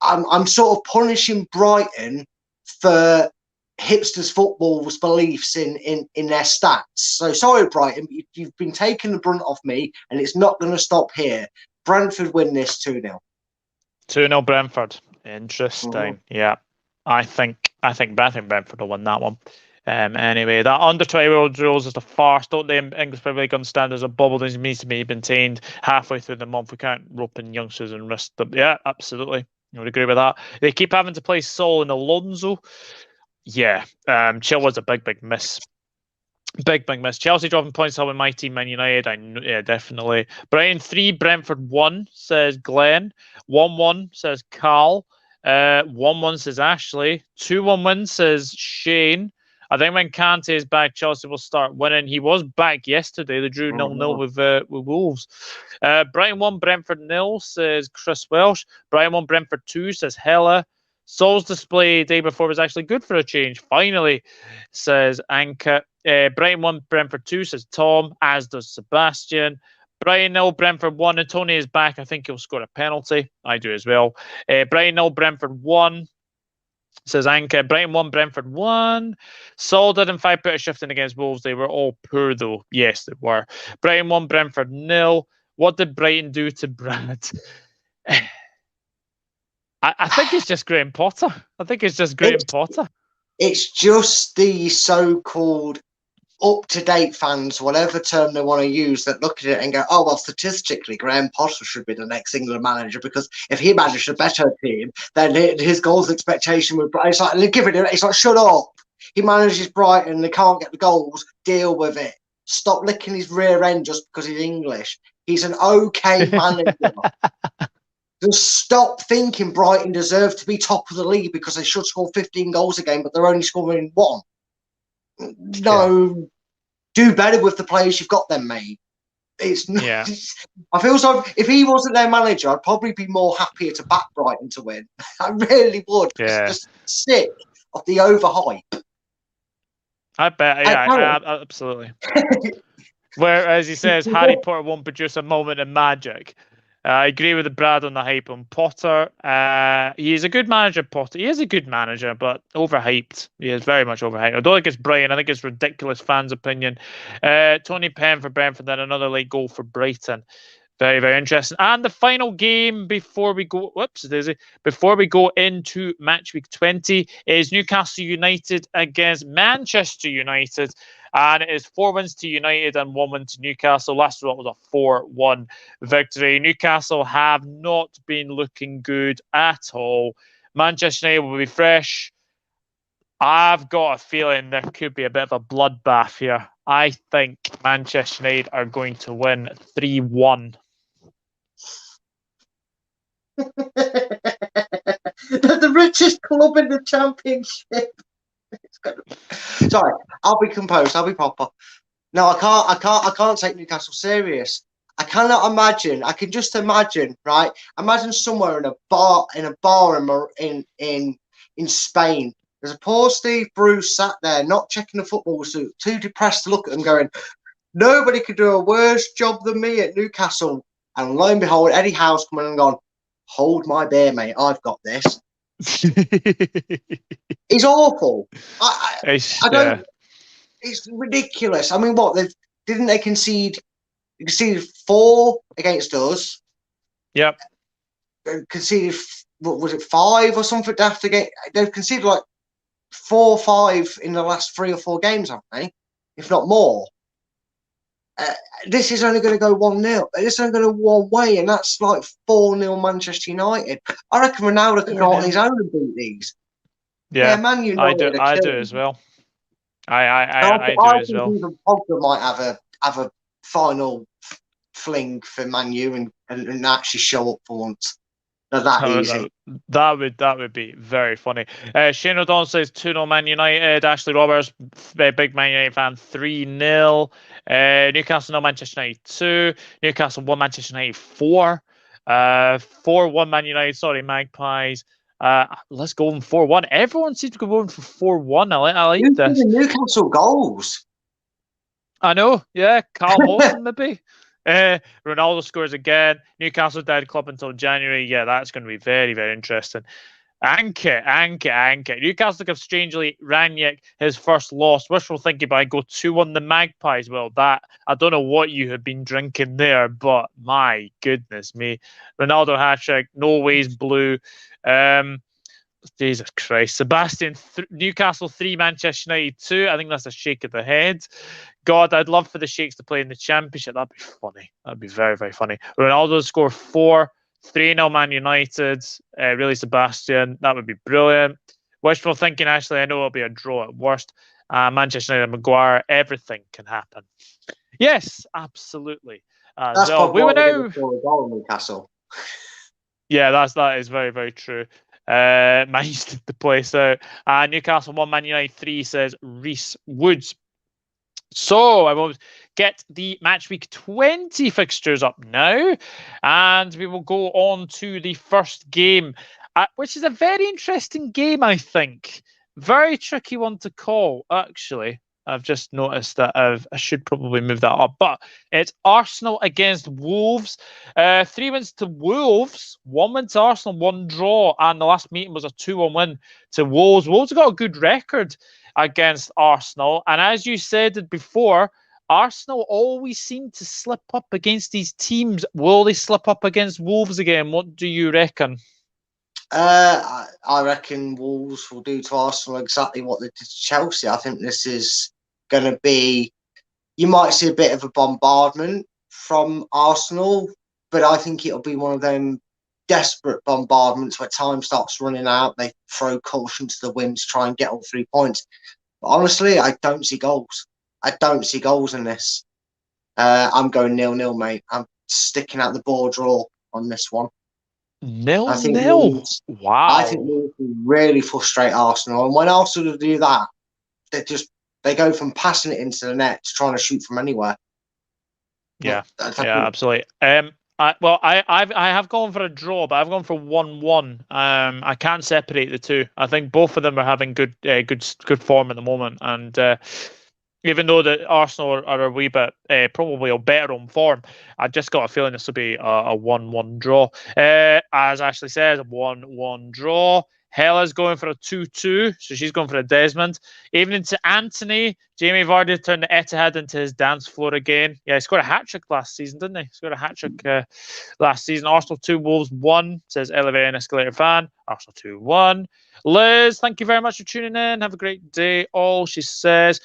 I'm sort of punishing Brighton for hipsters football's beliefs in their stats. So sorry, Brighton, you've been taking the brunt off me, and it's not going to stop here. Brentford win this 2-0. 2-0 Brentford. Interesting. Mm-hmm. Yeah. I think Brentford will win that one. Anyway, that under 20-year-old rules is a farce. Don't the English Premier League understand there's a bubble that needs to be maintained halfway through the month? We can't rope in youngsters and risk them. Yeah, absolutely. I would agree with that. They keep having to play Sol and Alonso. Yeah, Chilwell's a big miss. Big miss. Chelsea dropping points up with my team, Man United. Yeah, definitely. Brighton 3, Brentford 1, says Glenn. 1-1, says Carl. 1-1, says Ashley. 2-1 win, says Shane. I think when Kante is back, Chelsea will start winning. He was back yesterday. They drew 0-0 with Wolves. Brighton 1, Brentford 0, says Chris Welsh. Brighton 1, Brentford 2, says Hella. Sol's display day before was actually good for a change. Finally, says Anka. Brighton 1, Brentford 2, says Tom, as does Sebastian. Brighton 0, Brentford 1. And Tony is back. I think he'll score a penalty. I do as well. Brighton 0, Brentford 1. Says Anka. Brighton 1, Brentford 1. Sol did in fact put a shift in against Wolves. They were all poor though. Yes, they were. Brighton 1, Brentford 0. What did Brighton do to Brad? I think it's just Graham Potter. It's just the so-called up-to-date fans, whatever term they want to use, that look at it and go, oh, well, statistically, Graham Potter should be the next England manager because if he managed a better team, then his goals expectation would... It's like, shut up. He manages Brighton, they can't get the goals, deal with it. Stop licking his rear end just because he's English. He's an okay manager. Just stop thinking Brighton deserve to be top of the league because they should score 15 goals a game, but they're only scoring 1. No, do better with the players you've got then, mate. It's not, yeah. I feel so. If he wasn't their manager, I'd probably be more happier to back Brighton to win. I really would. Yeah. Just sick of the overhype. I bet. Yeah, absolutely. Where, as he says, Harry Potter won't produce a moment of magic. I agree with Brad on the hype on Potter. He is a good manager, Potter. He is a good manager, but overhyped. He is very much overhyped. I don't think it's Brighton. I think it's ridiculous fans' opinion. Tony Penn for Brentford, then another late goal for Brighton. Very, very interesting. And the final game before we go, before we go into match week 20 is Newcastle United against Manchester United. And it is 4 wins to United and 1 win to Newcastle. Last result was a 4-1 victory. Newcastle have not been looking good at all. Manchester United will be fresh. I've got a feeling there could be a bit of a bloodbath here. I think Manchester United are going to win 3-1. They're the richest club in the championship. Sorry, I'll be composed. I'll be proper. No, I can't take Newcastle serious. I cannot imagine. I can just imagine, right? Imagine somewhere in a bar in Spain. There's a poor Steve Bruce sat there, not checking the football suit, too depressed to look at them, going, "Nobody could do a worse job than me at Newcastle." And lo and behold, Eddie Howe's come in and gone, "Hold my beer, mate. I've got this." He's awful. I don't. It's ridiculous. I mean, what didn't they concede? They conceded 4 against us. Yep. Conceded, what was it, 5 or something? They've conceded like 4 or 5 in the last 3 or 4 games, haven't they? If not more. This is only going to go 1-0. This is only going to go one way, and that's like 4-0 Manchester United. I reckon Ronaldo could go on his own and beat these. Yeah, Man United. I do as well. I do as well. Even Pogba might have a final fling for Man U and actually show up for once. Easy. That would be very funny. Shane O'Donnell says 2-0 Man United. Ashley Roberts, big Man United fan, 3-0. Newcastle 0 Manchester United 2. Newcastle 1 Manchester United 4. 4-1 Man United. Sorry, Magpies. Let's go on 4-1. Everyone seems to go on for 4-1. I like this. Newcastle goals. I know. Yeah, Carl Morton maybe. Ronaldo scores again. Newcastle dead club until January. Yeah, that's going to be very, very interesting. Anke. Newcastle have strangely Ranić his first loss. Wishful thinking, but I go 2-1 the Magpies. Well, that I don't know what you have been drinking there, but my goodness me. Ronaldo hat-trick, no ways blue. Jesus Christ. Sebastian, Newcastle 3, Manchester United 2. I think that's a shake of the head. God, I'd love for the Shakes to play in the Championship. That'd be funny. That'd be very, very funny. Ronaldo score 4, 3-0 Man United. Really, Sebastian. That would be brilliant. Wishful thinking, Ashley. I know it'll be a draw at worst. Manchester United, Maguire. Everything can happen. Yes, absolutely. That's so we were now. Newcastle. Yeah, that is very, very true. Managed the place out. Newcastle 1, Man United 3, says Reese Woods. So I will get the match week 20 fixtures up now, and we will go on to the first game, which is a very interesting game, I think. Very tricky one to call, actually. I've just noticed that I should probably move that up. But it's Arsenal against Wolves. 3 wins to Wolves, 1 win to Arsenal, 1 draw. And the last meeting was a 2-1 win to Wolves. Wolves have got a good record against Arsenal. And as you said before, Arsenal always seem to slip up against these teams. Will they slip up against Wolves again? What do you reckon? I reckon Wolves will do to Arsenal exactly what they did to Chelsea. I think this is going to be, you might see a bit of a bombardment from Arsenal, but I think it'll be one of them desperate bombardments where time starts running out. They throw caution to the wind to try and get all 3 points. But honestly, I don't see goals. I don't see goals in this. I'm going 0-0, mate. I'm sticking out the board draw on this one. 0-0. Wow. I think Wolves will really frustrate Arsenal. And when Arsenal do that, they go from passing it into the net to trying to shoot from anywhere. Yeah, absolutely. I have gone for a draw, but I've gone for 1-1. I can't separate the two. I think both of them are having good form at the moment, and even though the Arsenal are a wee bit probably a better on form, I just got a feeling this will be a 1-1 draw. As Ashley says, a 1-1 draw. Hella's going for a 2-2, so she's going for a Desmond. Evening to Anthony. Jamie Vardy turned the Etihad into his dance floor again. Yeah, he scored a hat-trick last season, didn't he? He scored a hat-trick last season. Arsenal 2, Wolves 1, says Elevator and Escalator fan. Arsenal 2-1. Liz, thank you very much for tuning in. Have a great day all, she says.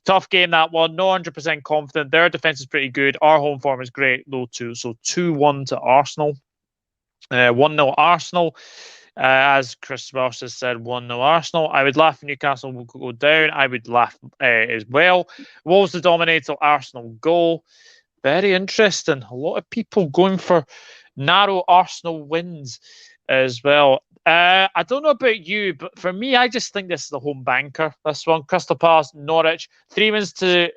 Tough game, that one. No 100% confident. Their defence is pretty good. Our home form is great, though, too. So 2-1 to Arsenal. 1-0 Arsenal. As Chris Welsh has said, 1-0 Arsenal. I would laugh if Newcastle will go down. I would laugh as well. Wolves to dominate till Arsenal goal. Very interesting. A lot of people going for narrow Arsenal wins as well. I don't know about you, but for me, I just think this is the home banker. This one, Crystal Palace, Norwich. 3 wins to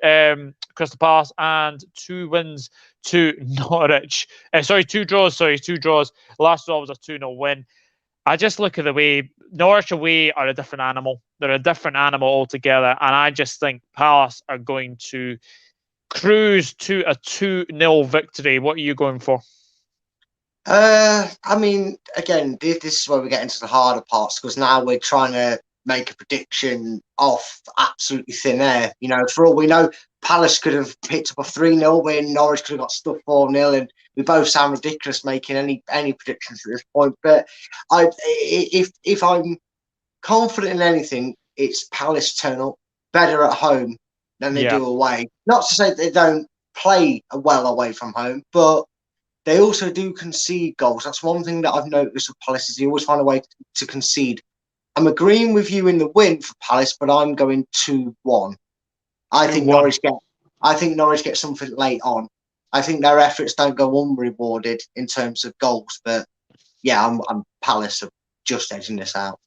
Crystal Palace and 2 wins to Norwich. 2 draws. 2 draws. Last draw was a 2-0 win. I just look at the way Norwich away are a different animal. They're a different animal altogether. And I just think Palace are going to cruise to a 2-0 victory. What are you going for? I mean, again, this is where we get into the harder parts, because now we're trying to make a prediction off absolutely thin air. You know, for all we know, Palace could have picked up a 3-0 win, Norwich could have got stuffed 4-0, and we both sound ridiculous making any predictions at this point. But if I'm confident in anything, it's Palace turn up better at home than they do away. Not to say they don't play well away from home, but they also do concede goals. That's one thing that I've noticed with Palace, is they always find a way to concede. I'm agreeing with you in the win for Palace, but I'm going 2-1. I think Norwich get something late on. I think their efforts don't go unrewarded in terms of goals, but yeah, I'm Palace are just edging this out.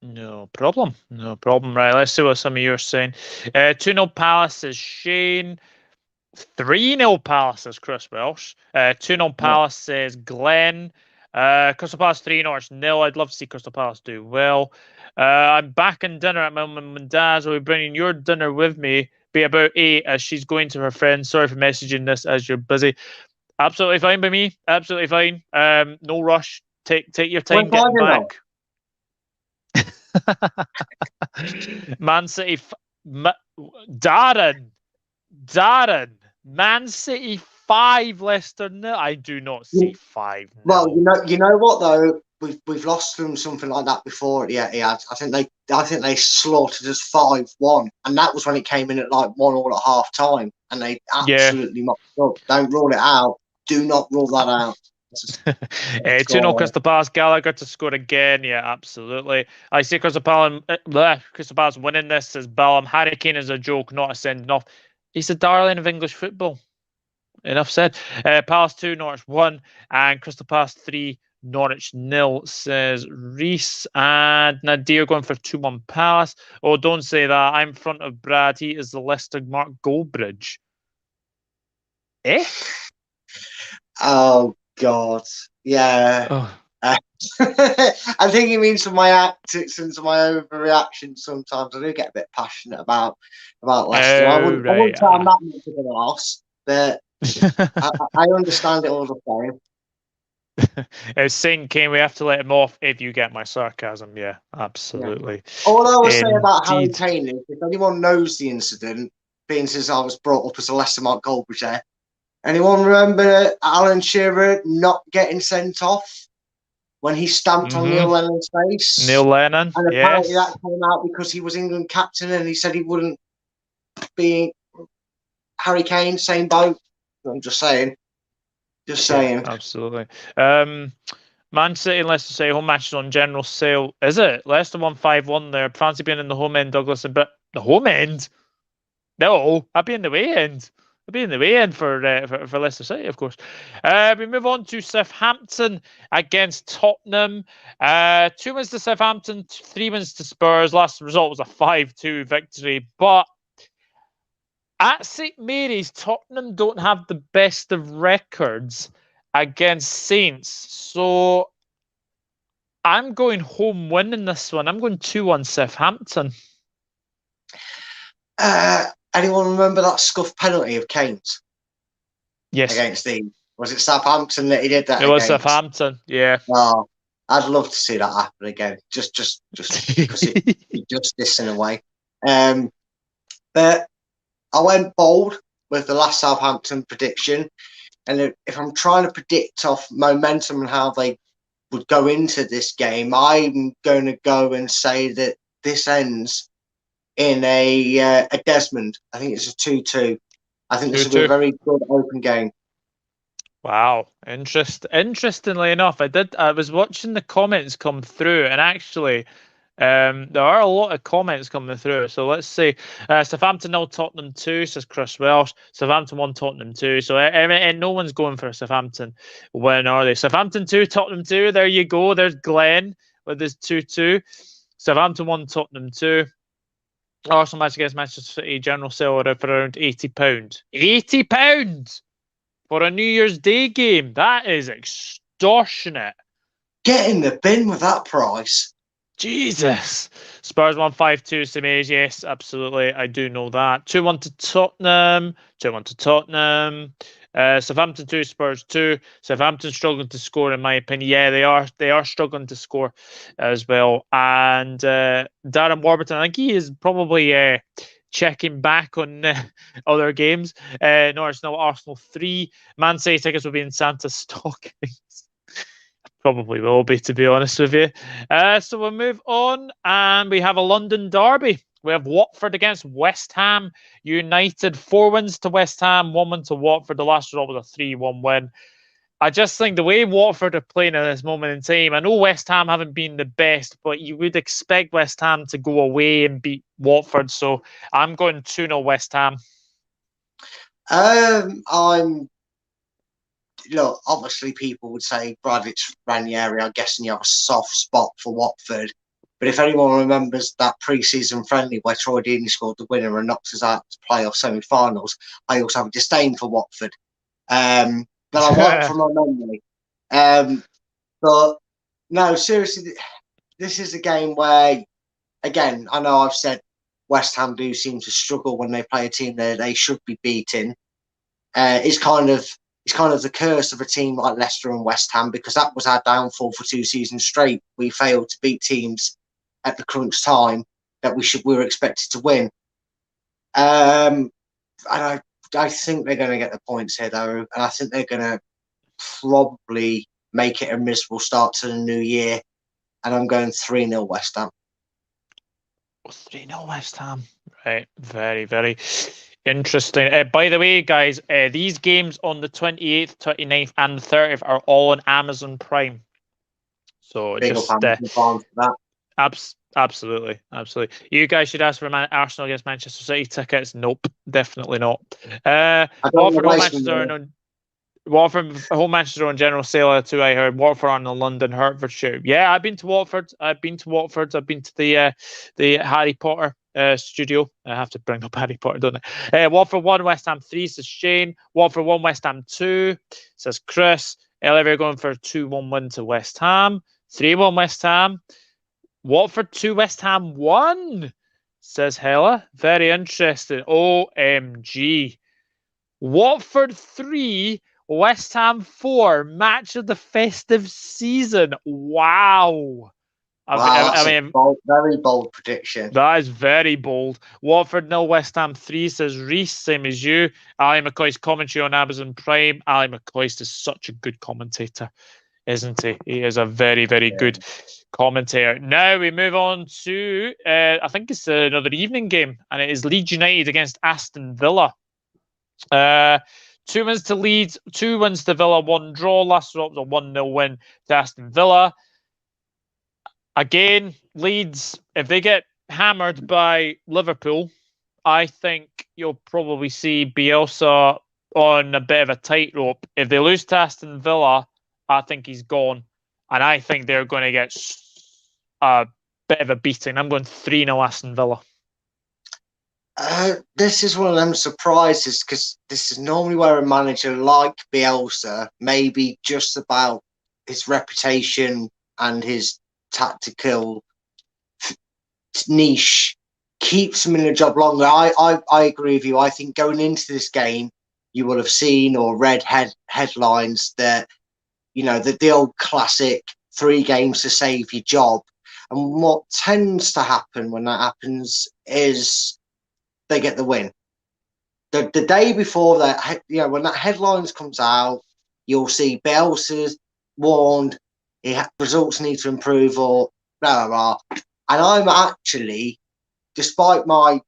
No problem. Right, let's see what some of you are saying. 2-0 Palace is Shane. 3-0 Palace is Chris Welsh. 2-0 Palace says Glenn. Crystal Palace 3, Norwich 0. I'd love to see Crystal Palace do well. I'm back in dinner at my mum and dad's. Will be bringing your dinner with me. Be about 8 as she's going to her friends. Sorry for messaging this as you're busy. Absolutely fine by me. Absolutely fine. No rush. Take your time getting back. Man City. Darren. Man City 5, Leicester 0. I do not see 5. Well, you know what though, we've lost them something like that before at the Etihad. I think they slaughtered us 5-1, and that was when it came in at like 1-1 at half time, and they absolutely mopped up. Don't rule it out. Do not rule that out. 2-0 Crystal Palace. Gallagher to score again. Yeah, absolutely. I see Crystal Palace winning this, says Ballum. Harry Kane is a joke, not a sending off. He's the darling of English football. Enough said. Palace 2, Norwich 1, and Crystal Palace 3, Norwich 0, says Reese. And Nadir going for 2-1 Palace. Oh, don't say that. I'm in front of Brad. He is the Leicester Mark Goldbridge. Oh, God. Yeah. Oh. I think he means for my antics and to my overreaction sometimes. I do get a bit passionate about Leicester. I wouldn't say I'm that much of a loss, but I understand it all the same. As Saint Kane, we have to let him off if you get my sarcasm. Yeah, absolutely. Yeah. All I will say about Harry Kane is, if anyone knows the incident, being since I was brought up as a Leicester Mark Goldbridge there, anyone remember Alan Shearer not getting sent off when he stamped on Neil Lennon's face? Neil Lennon, and apparently that came out because he was England captain and he said he wouldn't be Harry Kane, same boat. I'm just saying. Absolutely. Man City and Leicester City home matches on general sale. Is it? Leicester won 5-1 there. Fancy being in the home end, Douglas. But the home end? No, I'd be in the away end. I'd be in the away end for Leicester City, of course. We move on to Southampton against Tottenham. 2 wins to Southampton, 3 wins to Spurs. Last result was a 5-2 victory. But at St Mary's, Tottenham don't have the best of records against Saints. So I'm going home win in this one. I'm going 2-1 Southampton. Anyone remember that scuff penalty of Kane's? Yes. Against was it Southampton that he did that? It was Southampton, yeah. Oh, I'd love to see that happen again, just because it's justice in a way. But I went bold with the last Southampton prediction, and if I'm trying to predict off momentum and how they would go into this game, I'm going to go and say that this ends in a Desmond. I think it's a 2-2. I think this will be a very good open game. Wow, interestingly enough, I was watching the comments come through, and actually, there are a lot of comments coming through. So let's see. Southampton 0, Tottenham 2, says Chris Welsh. Southampton 1, Tottenham 2. So and no one's going for a Southampton win, are they? Southampton 2, Tottenham 2. There you go. There's Glenn with his 2-2. Southampton 1, Tottenham 2. Arsenal match against Manchester City. General sale for around £80. £80 for a New Year's Day game. That is extortionate. Get in the bin with that price. Jesus. Spurs 1-5-2, Samays. Yes, absolutely. I do know that. 2-1 to Tottenham. 2-1 to Tottenham. Southampton 2, Spurs 2. Southampton struggling to score, in my opinion. Yeah, they are struggling to score as well. And Darren Warburton, I think he is probably checking back on other games. Norwich 0, Arsenal 3. Man City tickets will be in Santa's stockings. Probably will be, to be honest with you. So we'll move on, and we have a London derby. We have Watford against West Ham United. 4 wins to West Ham, 1 win to Watford. The last result was a 3-1 win. I just think the way Watford are playing at this moment in time, I know West Ham haven't been the best, but you would expect West Ham to go away and beat Watford. So I'm going 2-0 West Ham. Look, obviously people would say Bradich Ranieri, I'm guessing you have a soft spot for Watford. But if anyone remembers that pre-season friendly where Troy Deeney scored the winner and knocked us out to playoff semi-finals, I also have a disdain for Watford. But I work from my memory. But no, seriously, this is a game where, again, I know I've said West Ham do seem to struggle when they play a team that they should be beating. It's kind of the curse of a team like Leicester and West Ham, because that was our downfall for 2 seasons straight. We failed to beat teams at the crunch time that we were expected to win. And I think they're going to get the points here, though, and I think they're going to probably make it a miserable start to the new year. And I'm going 3-0 West Ham. 3-0 West Ham. Right, very, very interesting. By the way, guys, these games on the 28th, 29th, and the 30th are all on Amazon Prime. So Big just that. Absolutely. You guys should ask for Arsenal against Manchester City tickets. Nope, definitely not. Watford home Manchester on general sale too. I heard Watford on the London Hertfordshire. Yeah, I've been to Watford. I've been to the Harry Potter studio. I have to bring up Harry Potter, don't I? Watford 1, West Ham 3, says Shane. Watford 1, West Ham 2, says Chris. Oliver going for a 2-1 win to West Ham. 3-1 West Ham. Watford 2, West Ham 1, says Hella. Very interesting. OMG. Watford 3, West Ham 4, match of the festive season. Wow. I mean, very bold prediction. That is very bold. Watford 0, West Ham 3, says Reese, same as you. Ali McCoy's commentary on Amazon Prime. Ali McCoy is such a good commentator, isn't he? He is a very, very good commentator. Now we move on to, I think it's another evening game, and it is Leeds United against Aston Villa. 2 wins to Leeds, 2 wins to Villa, 1 draw. Last result was a 1-0 win to Aston Villa. Again, Leeds, if they get hammered by Liverpool, I think you'll probably see Bielsa on a bit of a tightrope. If they lose to Aston Villa, I think he's gone. And I think they're going to get a bit of a beating. I'm going 3-0 Aston Villa. This is one of them surprises, because this is normally where a manager like Bielsa, maybe just about his reputation and his tactical niche, keeps him in a job longer. I agree with you. I think going into this game, you will have seen or read headlines that, you know, the old classic 3 games to save your job. And what tends to happen when that happens is they get the win. The day before that, when that headlines comes out, you'll see Bielsa's warned results need to improve or blah, blah, blah. And I'm actually, despite my,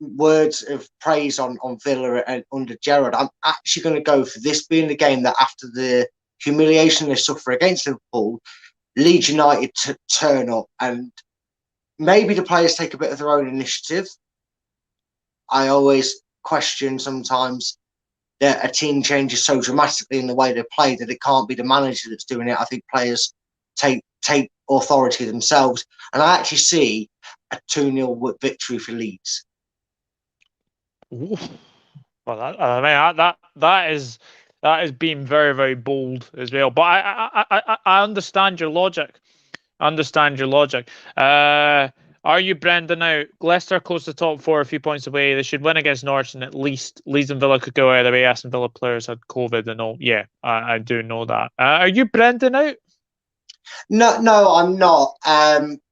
words of praise on Villa and under Gerrard, I'm actually going to go for this being the game that after the humiliation they suffer against Liverpool, Leeds United to turn up and maybe the players take a bit of their own initiative. I always question sometimes that a team changes so dramatically in the way they play that it can't be the manager that's doing it. I think players take authority themselves. And I actually see a 2-0 victory for Leeds. Ooh. Well, that is being very, very bold as well. But I understand your logic. Are you Brendan out? Leicester close to the top 4, a few points away. They should win against Norwich, and at least Leeds and Villa could go either way. Aston Villa players had COVID and all. Yeah, I do know that. Are you Brendan out? No, I'm not.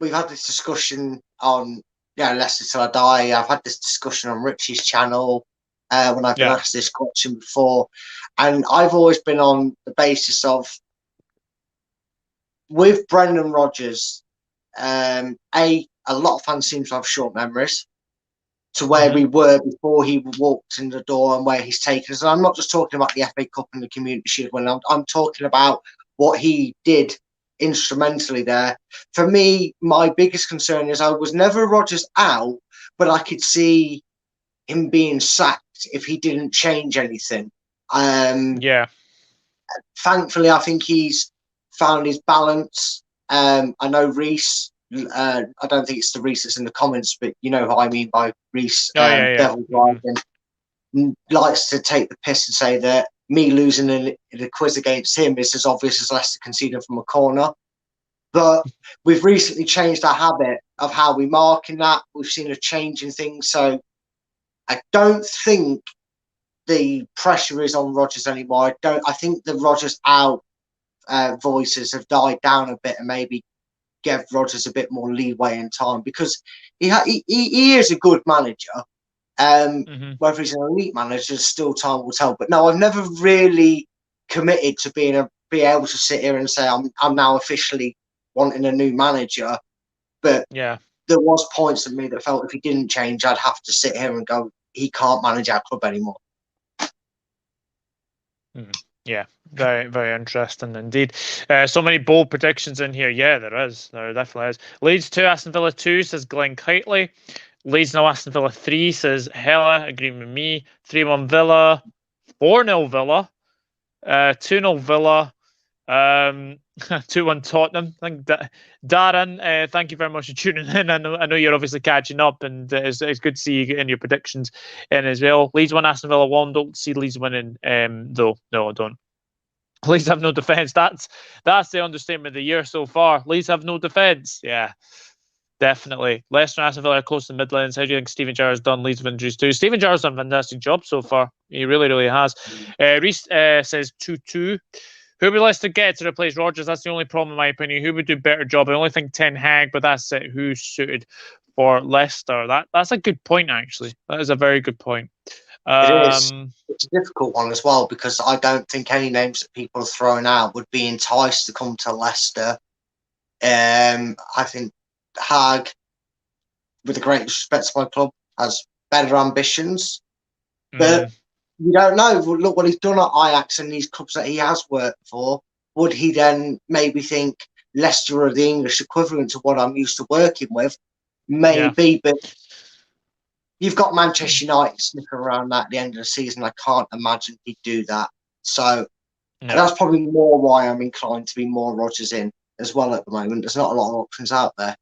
We've had this discussion on Leicester till I die. I've had this discussion on Richie's channel when I've been asked this question before, and I've always been on the basis of with Brendan Rodgers. A lot of fans seem to have short memories to where we were before he walked in the door and where he's taken us. And I'm not just talking about the FA Cup and the Community Shield win. I'm talking about what he did instrumentally there. For me, my biggest concern is I was never Rodgers out, but I could see him being sacked if he didn't change anything. Thankfully, I think he's found his balance. I know Reece. I don't think it's the Reece that's in the comments, but you know who I mean by Reece. Devil driving likes to take the piss and say that me losing in the quiz against him is as obvious as Leicester conceding from a corner. But we've recently changed our habit of how we mark in that. We've seen a change in things, so I don't think the pressure is on Rodgers anymore. I think the Rodgers out voices have died down a bit and maybe give Rodgers a bit more leeway in time because he is a good manager. Whether he's an elite manager, still time will tell. But no, I've never really committed to be able to sit here and say I'm now officially wanting a new manager. But there was points of me that felt if he didn't change, I'd have to sit here and go, he can't manage our club anymore. Yeah, very, very interesting indeed. So many bold predictions in here. Yeah, there is. There definitely is. Leeds 2, Aston Villa 2, says Glenn Kitely. Leeds 0, Aston Villa 3, says Hella, agreeing with me. 3-1 Villa. 4-0 Villa. 2-0 Villa. 2-1 Tottenham. I think Darren, thank you very much for tuning in. I know you're obviously catching up, and it's good to see you getting your predictions in as well. Leeds 1, Aston Villa 1. Don't see Leeds winning, though. No, I don't. Leeds have no defence. That's the understatement of the year so far. Leeds have no defence. Yeah, definitely. Leicester and Aston Villa are close to the Midlands. How do you think Steven Gerrard's done? Leeds have injuries too. Steven Gerrard's done a fantastic job so far. He really, really has. Reece says 2-2. Who would Leicester get to replace Rodgers? That's the only problem, in my opinion. Who would do a better job? I only think Ten Hag, but that's it. Who's suited for Leicester? That's a good point, actually. That is a very good point. It is. It's a difficult one as well because I don't think any names that people are throwing out would be enticed to come to Leicester. I think Hag, with the greatest respect to my club, has better ambitions. But you don't know. Look what he's done at Ajax and these clubs that he has worked for. Would he then maybe think Leicester are the English equivalent to what I'm used to working with? Maybe, but you've got Manchester United sniffing around that at the end of the season. I can't imagine he'd do that. So that's probably more why I'm inclined to be more Rodgers in as well at the moment. There's not a lot of options out there.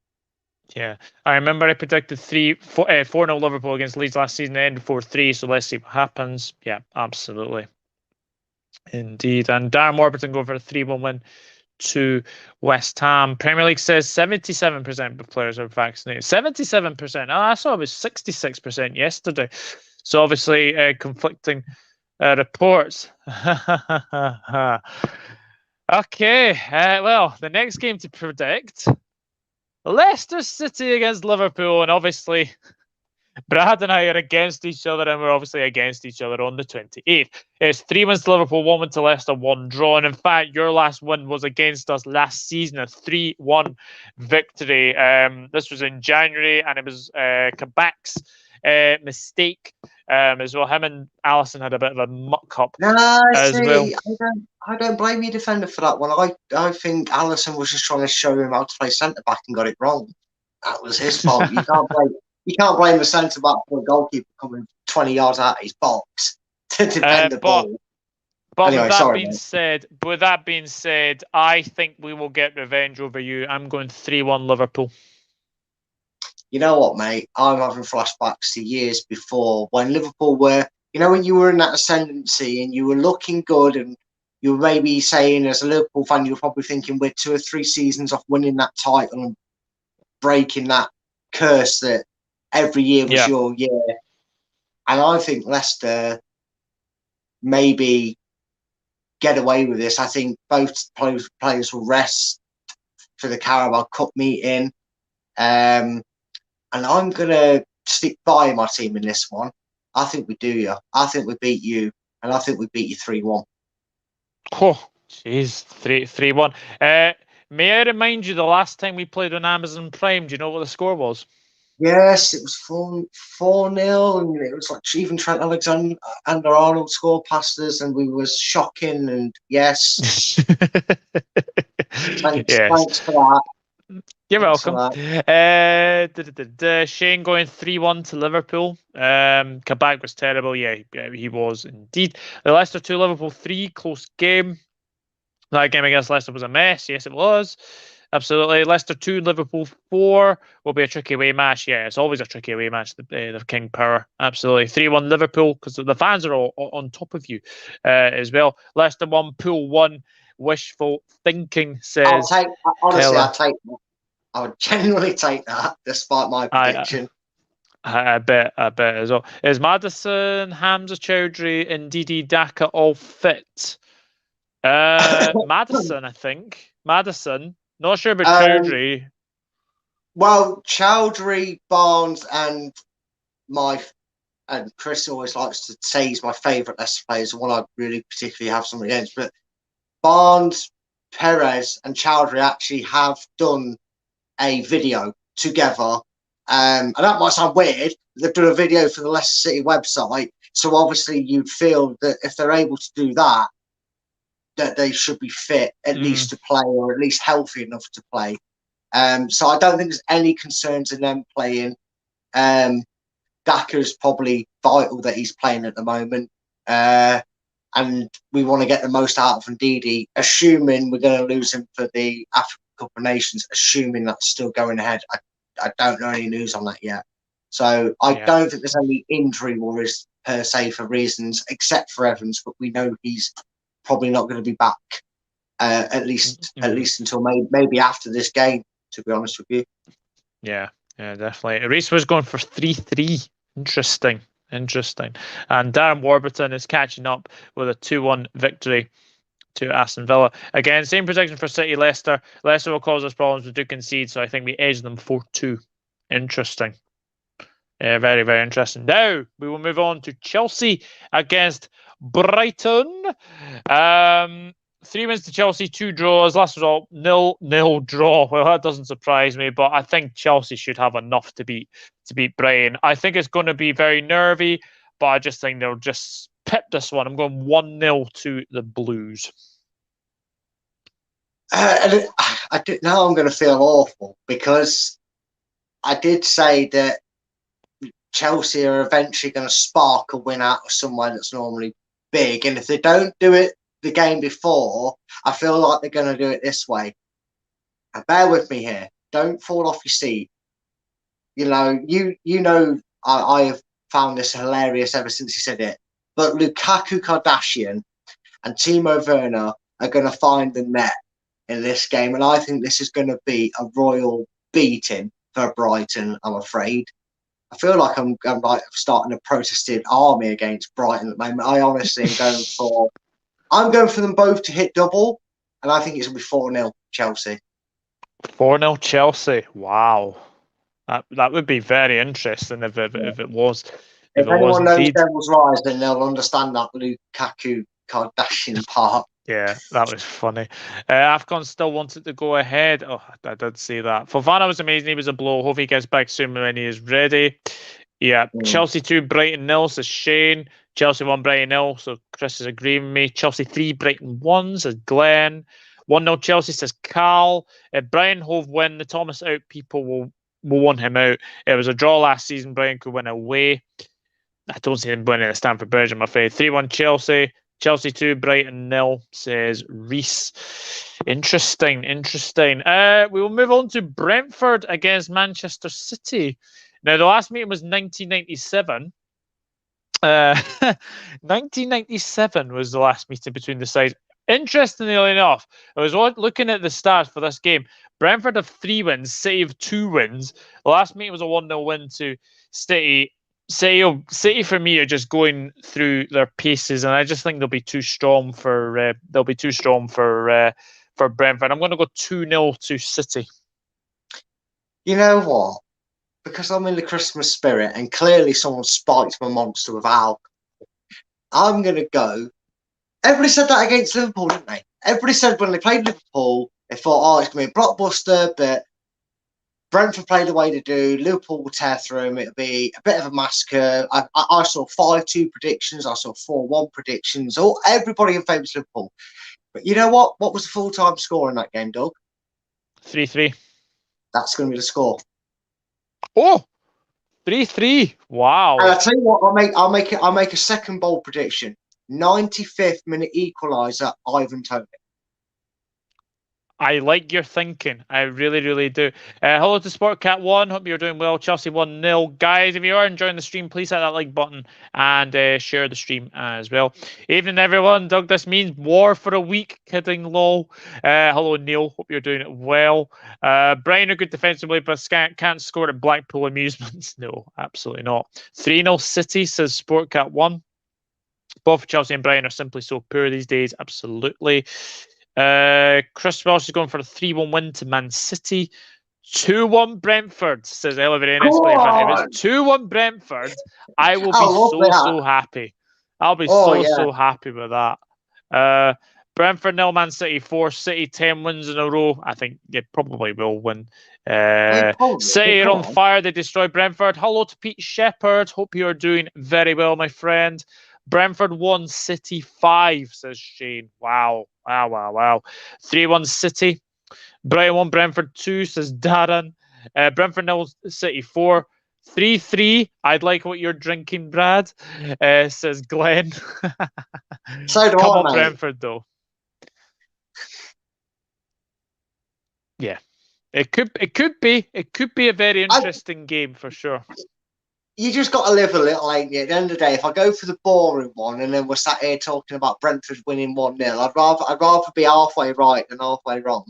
Yeah, I remember I predicted 4-0 Liverpool against Leeds last season, ended 4-3, so let's see what happens. Yeah, absolutely. Indeed. And Darren Warburton going for a 3-1 win to West Ham. Premier League says 77% of players are vaccinated. 77%. Oh, I saw it was 66% yesterday. So obviously conflicting reports. Okay, well, the next game to predict, Leicester City against Liverpool, and obviously Brad and I are against each other, and we're obviously against each other on the 28th. It's 3 wins to Liverpool, 1 win to Leicester, 1 draw. And in fact, your last win was against us last season, a 3-1 victory. This was in January, and it was Kabak's mistake as well. Him and Allison had a bit of a muck up as well. I don't blame your defender for that one. I think Allison was just trying to show him how to play centre back and got it wrong. That was his fault. You can't blame the centre back for a goalkeeper coming 20 yards out of his box to defend the ball. But anyway, with that being said, I think we will get revenge over you. I'm going 3-1 Liverpool. You know what, mate? I'm having flashbacks to years before when Liverpool were, when you were in that ascendancy and you were looking good, and you were maybe saying, as a Liverpool fan, you were probably thinking we're 2 or 3 seasons off winning that title and breaking that curse that every year was your year. And I think Leicester maybe get away with this. I think both players will rest for the Carabao Cup meeting. And I'm going to stick by my team in this one. I think we do you. I think we beat you. And I think we beat you 3-1. Oh, jeez. 3-1. May I remind you, the last time we played on Amazon Prime, do you know what the score was? Yes, it was 4-0, and it was like even Trent Alexander-Arnold scored past us, and we was shocking. And yes, thanks for that. You're welcome. Shane going 3-1 to Liverpool. Kabak was terrible. Yeah, he was indeed. The Leicester 2, Liverpool 3, close game. That game against Leicester was a mess. Yes, it was. Absolutely. Leicester 2, Liverpool 4 will be a tricky away match. Yeah, it's always a tricky away match, the King Power. Absolutely. 3-1 Liverpool, because the fans are all on top of you as well. Leicester 1, Pool 1. Wishful thinking, says. I'll take that. I would genuinely take that, despite my prediction. I bet as well. Is Maddison, Hamza Chowdhury, and Didi Daka all fit? Maddison, I think. Maddison. Not sure about Chowdhury. Well, Chowdhury, Barnes, and Chris always likes to say he's my favourite Leicester players, the one I really particularly have something against. But Barnes, Perez, and Chowdhury actually have done a video together. And that might sound weird. They've done a video for the Leicester City website. So obviously you'd feel that if they're able to do that, that they should be fit at least to play, or at least healthy enough to play. So I don't think there's any concerns in them playing. Daka's probably vital that he's playing at the moment. And we want to get the most out of Ndidi, assuming we're going to lose him for the African Cup of Nations, assuming that's still going ahead. I don't know any news on that yet. So I don't think there's any injury worries per se for reasons, except for Evans, but we know he's probably not going to be back at least until maybe after this game, to be honest with you. Yeah, definitely. Reese was going for 3-3. Interesting. And Darren Warburton is catching up with a 2-1 victory to Aston Villa. Again, same prediction for City. Leicester will cause us problems. We do concede, so I think we edge them 4-2. Interesting. Very, very interesting. Now we will move on to Chelsea against Brighton. 3 wins to Chelsea, 2 draws. Last result, 0-0 draw. Well, that doesn't surprise me, but I think Chelsea should have enough to beat Brighton. I think it's going to be very nervy, but I just think they'll just pip this one. I'm going 1-0 to the Blues. Now I'm going to feel awful, because I did say that Chelsea are eventually going to spark a win out of somewhere that's normally big. And if they don't do it the game before, I feel like they're going to do it this way. And bear with me here. Don't fall off your seat. I have found this hilarious ever since he said it. But Lukaku Kardashian and Timo Werner are going to find the net in this game. And I think this is going to be a royal beating for Brighton, I'm afraid. I feel like I'm like starting a protested army against Brighton at the moment. I honestly am going for them both to hit double. and I think it's going to be 4-0 Chelsea. 4-0 Chelsea. Wow. That would be very interesting if it was. If it was anyone knows indeed. Devil's Rise, then they'll understand that Lukaku Kardashian part. Yeah, that was funny. AFCON still wanted to go ahead. Oh, I did see that. Fofana was amazing. He was a blow. Hope he gets back soon when he is ready. Yeah, Chelsea 2, Brighton 0, says Shane. Chelsea 1, Brighton 0, so Chris is agreeing with me. Chelsea 3, Brighton 1, says Glenn. 1-0 Chelsea, says Carl. If Brian Hove win, the Thomas out people will want him out. It was a draw last season. Brian could win away. I don't see him winning at Stamford Bridge, I'm afraid. 3-1 Chelsea. Chelsea 2, Brighton 0, says Reese. Interesting. We will move on to Brentford against Manchester City. Now, the last meeting was 1997. 1997 was the last meeting between the sides. Interestingly enough, I was looking at the stats for this game. Brentford have 3 wins, City have 2 wins. The last meeting was a 1-0 win to City. City for me are just going through their paces, and I just think they'll be too strong for Brentford. I'm going to go 2-0 to City. You know what? Because I'm in the Christmas spirit, and clearly someone spiked my monster with alcohol, I'm going to go. Everybody said that against Liverpool, didn't they? Everybody said when they played Liverpool, they thought, oh, it's going to be a blockbuster, but Brentford played the way they do. Liverpool will tear through them. It'll be a bit of a massacre. I saw 5-2 predictions. I saw 4-1 predictions. Everybody in favour of Liverpool. But you know what? What was the full-time score in that game, Doug? 3-3. That's going to be the score. Oh, 3-3. Wow. And I'll tell you what, I'll make a second bold prediction. 95th minute equaliser, Ivan Toney. I like your thinking. I really, really do. Hello to SportCat1. Hope you're doing well. Chelsea 1-0. Guys, if you are enjoying the stream, please hit that like button and share the stream as well. Evening, everyone. Doug, this means war for a week. Kidding, lol. Hello, Neil. Hope you're doing it well. Brian, a good defensively, but can't score at Blackpool Amusements. No, absolutely not. 3-0 City, says SportCat1. Both Chelsea and Brian are simply so poor these days. Absolutely. Chris Welsh is going for a 3-1 win to Man City. 2-1 Brentford, says LIVLEE. If it's 2-1 Brentford, I will be so happy. I'll be so happy with that. Brentford 0, Man City 4, City 10 wins in a row. I think they probably will win. City are on fire. They destroy Brentford. Hello to Pete Shepherd. Hope you are doing very well, my friend. Brentford 1, City 5, says Shane. Wow. 3-1 City. Brighton 1, Brentford 2, says Darren. Brentford 0, City 4. 3-3. I'd like what you're drinking, Brad, says Glenn. So do Come I, on, mate. Brentford, though. Yeah. It could be a very interesting game for sure. You just got to live a little, ain't you? At the end of the day, if I go for the boring one and then we're sat here talking about Brentford winning 1-0, I'd rather be halfway right than halfway wrong.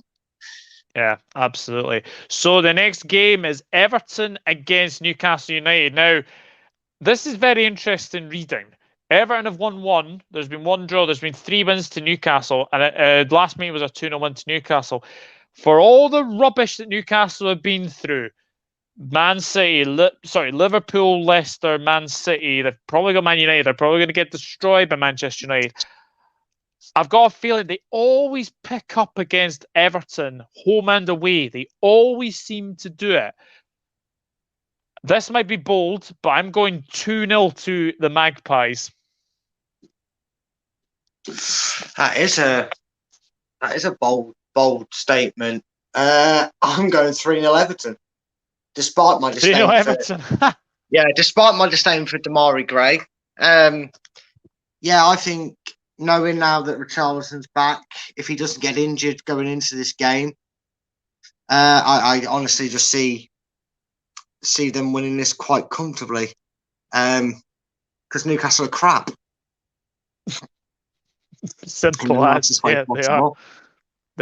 Yeah, absolutely. So the next game is Everton against Newcastle United. Now, this is very interesting reading. Everton have won 1. There's been 1 draw. There's been 3 wins to Newcastle, and last meeting was a 2-0 win to Newcastle. For all the rubbish that Newcastle have been through, Liverpool, Leicester, Man City, they've probably got Man United. They're probably going to get destroyed by Manchester United. I've got a feeling they always pick up against Everton, home and away. They always seem to do it. This might be bold, but I'm going 2-0 to the Magpies. That is a bold statement. I'm going 3-0 Everton. Despite my disdain for Everton. despite my disdain for Damari Gray. I think knowing now that Richarlison's back, if he doesn't get injured going into this game, I honestly just see them winning this quite comfortably. Because Newcastle are crap. Simple as. Yeah,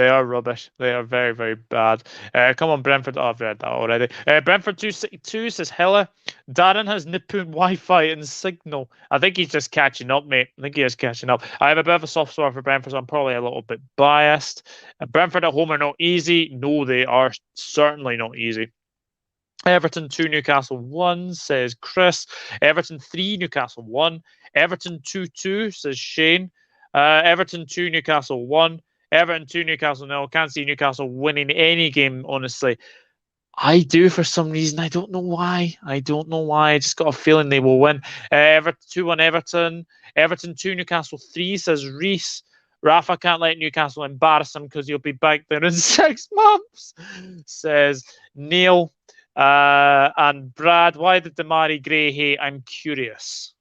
They are rubbish. They are very, very bad. Come on, Brentford. Oh, I've read that already. Brentford 262 says, Hella, Darren has Nippon Wi-Fi and signal. I think he's just catching up, mate. I think he is catching up. I have a bit of a soft spot for Brentford, so I'm probably a little bit biased. Brentford at home are not easy. No, they are certainly not easy. Everton 2, Newcastle 1, says Chris. Everton 3, Newcastle 1. Everton 2-2, says Shane. Everton 2, Newcastle 1. Everton 2, Newcastle 0. Can't see Newcastle winning any game, honestly. I do for some reason. I don't know why. I just got a feeling they will win. Everton 2-1 Everton. Everton 2, Newcastle 3, says Reese. Rafa can't let Newcastle embarrass him because he'll be back there in 6 months, says Neil. And Brad, why did Damari Gray hate? I'm curious.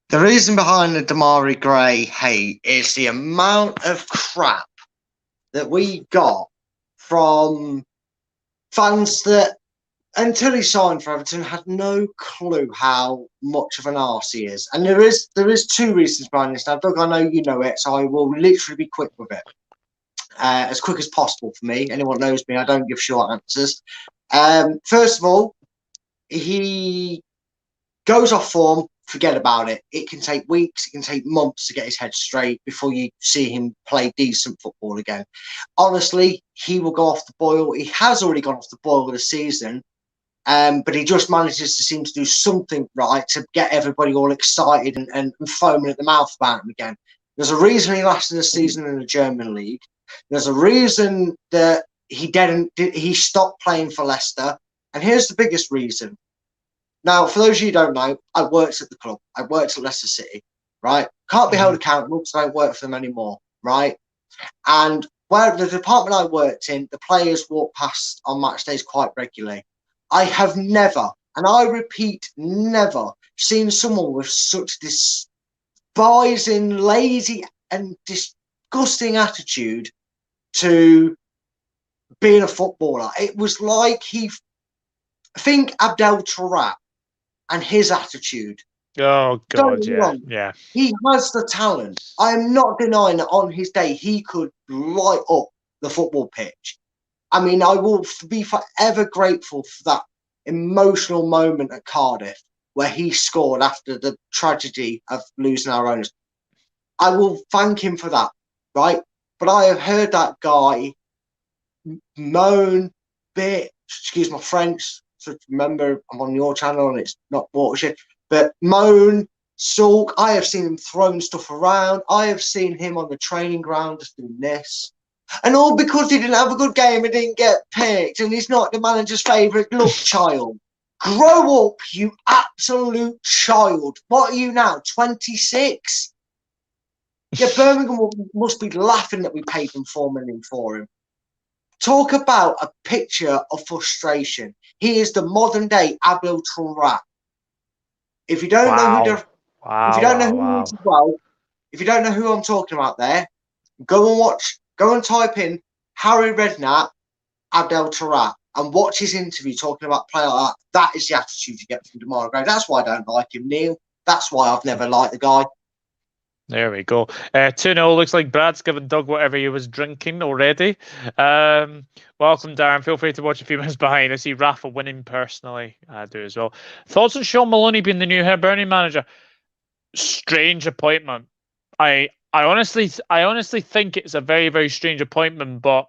The reason behind the Damari Gray hate is the amount of crap that we got from fans that, until he signed for Everton, had no clue how much of an arse he is. And there is 2 reasons behind this. Now, Doug, I know you know it, so I will literally be quick with it. As quick as possible for me. Anyone knows me, I don't give short answers. First of all, he goes off form, forget about it. It can take weeks, it can take months to get his head straight before you see him play decent football again. Honestly, he will go off the boil. He has already gone off the boil this season, but he just manages to seem to do something right to get everybody all excited and foaming at the mouth about him again. There's a reason he lasted a season in the German league. There's a reason that he stopped playing for Leicester. And here's the biggest reason. Now, for those of you who don't know, I worked at the club. I worked at Leicester City, right? Can't be held accountable because I don't work for them anymore, right? And where the department I worked in, the players walk past on match days quite regularly. I have never, and I repeat, never seen someone with such despising, lazy and disgusting attitude to being a footballer. It was like think Abdel Tarat and his attitude. Oh, God, yeah. He has the talent. I am not denying that on his day he could light up the football pitch. I mean, I will be forever grateful for that emotional moment at Cardiff where he scored after the tragedy of losing our owners. I will thank him for that, right? But I have heard that guy moan, bitch, excuse my French, so remember I'm on your channel and it's not watershed, but moan, sulk. I have seen him throwing stuff around. I have seen him on the training ground just doing this. And all because he didn't have a good game and didn't get picked and he's not the manager's favourite look child. Grow up, you absolute child. What are you now, 26? Yeah, Birmingham must be laughing that we paid them $4 million for him. Talk about a picture of frustration. He is the modern day Abdel Tarat. If you don't know who if you don't know who I'm talking about there, go and type in Harry Redknapp, Abdel Tarat, and watch his interview talking about play like that. That is the attitude you get from Damari Gray. That's why I don't like him, Neil. That's why I've never liked the guy. There we go. 2-0. Looks like Brad's given Doug whatever he was drinking already. Welcome, Darren. Feel free to watch a few minutes behind. I see Rafa winning personally. I do as well. Thoughts on Sean Maloney being the new Hibernian manager? Strange appointment. I honestly think it's a very, very strange appointment, but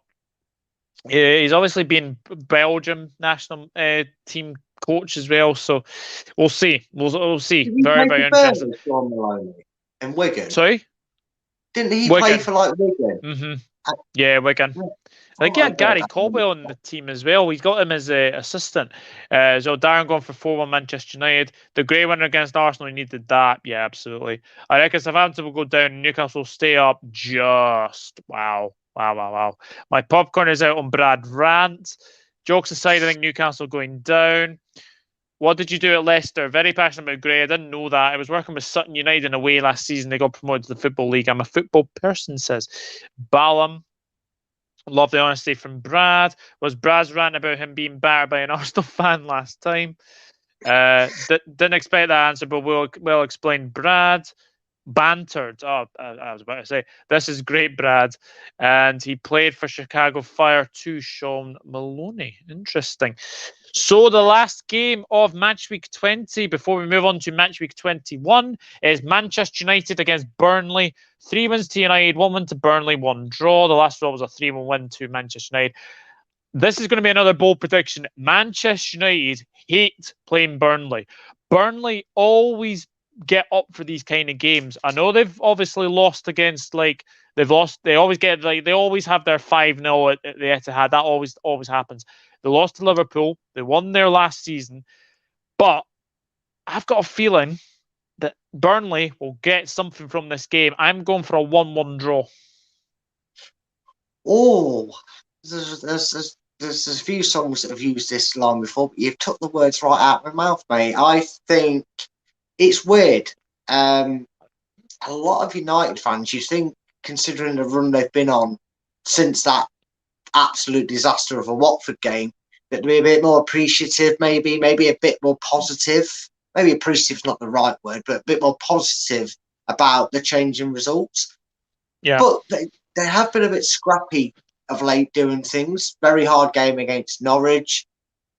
he's obviously been Belgium national team coach as well, so we'll see. We'll see. Very, very interesting. Sean Maloney in Wigan. Sorry? Didn't he play for like Wigan? Mm-hmm. Yeah, Wigan. I think he had Gary Caldwell on the team as well. He's got him as an assistant. So Darren going for 4-1 Manchester United. The Grey winner against Arsenal, he needed that. Yeah, absolutely. I reckon Southampton will go down and Newcastle will stay up. Just wow. My popcorn is out on Brad rant. Jokes aside, I think Newcastle going down. What did you do at Leicester? Very passionate about Gray. I didn't know that. I was working with Sutton United away last season. They got promoted to the Football League. I'm a football person, says Ballum. Love the honesty from Brad. Was Brad's rant about him being battered by an Arsenal fan last time? Didn't expect that answer, but we'll explain Brad. bantered. Oh, I was about to say, this is great, Brad. And he played for Chicago Fire to Sean Maloney. Interesting. So the last game of match week 20, before we move on to match week 21, is Manchester United against Burnley. 3 wins to United, 1 win to Burnley, 1 draw. The last draw was a 3-1 win to Manchester United. This is going to be another bold prediction. Manchester United hate playing Burnley. Burnley always get up for these kind of games. I know they've obviously lost against, like, they always get, like, they always have their 5-0 at the Etihad. That always happens. They lost to Liverpool. They won their last season. But I've got a feeling that Burnley will get something from this game. I'm going for a 1-1 draw. Oh, there's a few songs that have used this line before, but you've took the words right out of my mouth, mate. I think it's weird. A lot of United fans, you think, considering the run they've been on since that absolute disaster of a Watford game, that they'd be a bit more appreciative, maybe a bit more positive. Maybe appreciative is not the right word, but a bit more positive about the change in results. Yeah. But they have been a bit scrappy of late doing things. Very hard game against Norwich.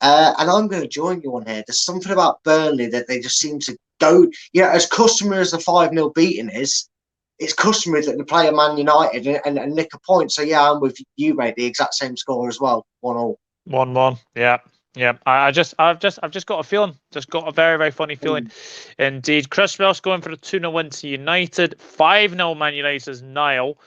And I'm going to join you on here. There's something about Burnley that they just seem to go, as customary as the 5-0 beating is, it's customary that they play a Man United and nick a point. So, yeah, I'm with you, mate. The exact same score as well. 1-1. 1-1. Yeah. Yeah. I've just got a feeling. Just got a very, very funny feeling. Indeed. Chris Welsh going for a 2-0 win to United. 5-0 Man United says Niall.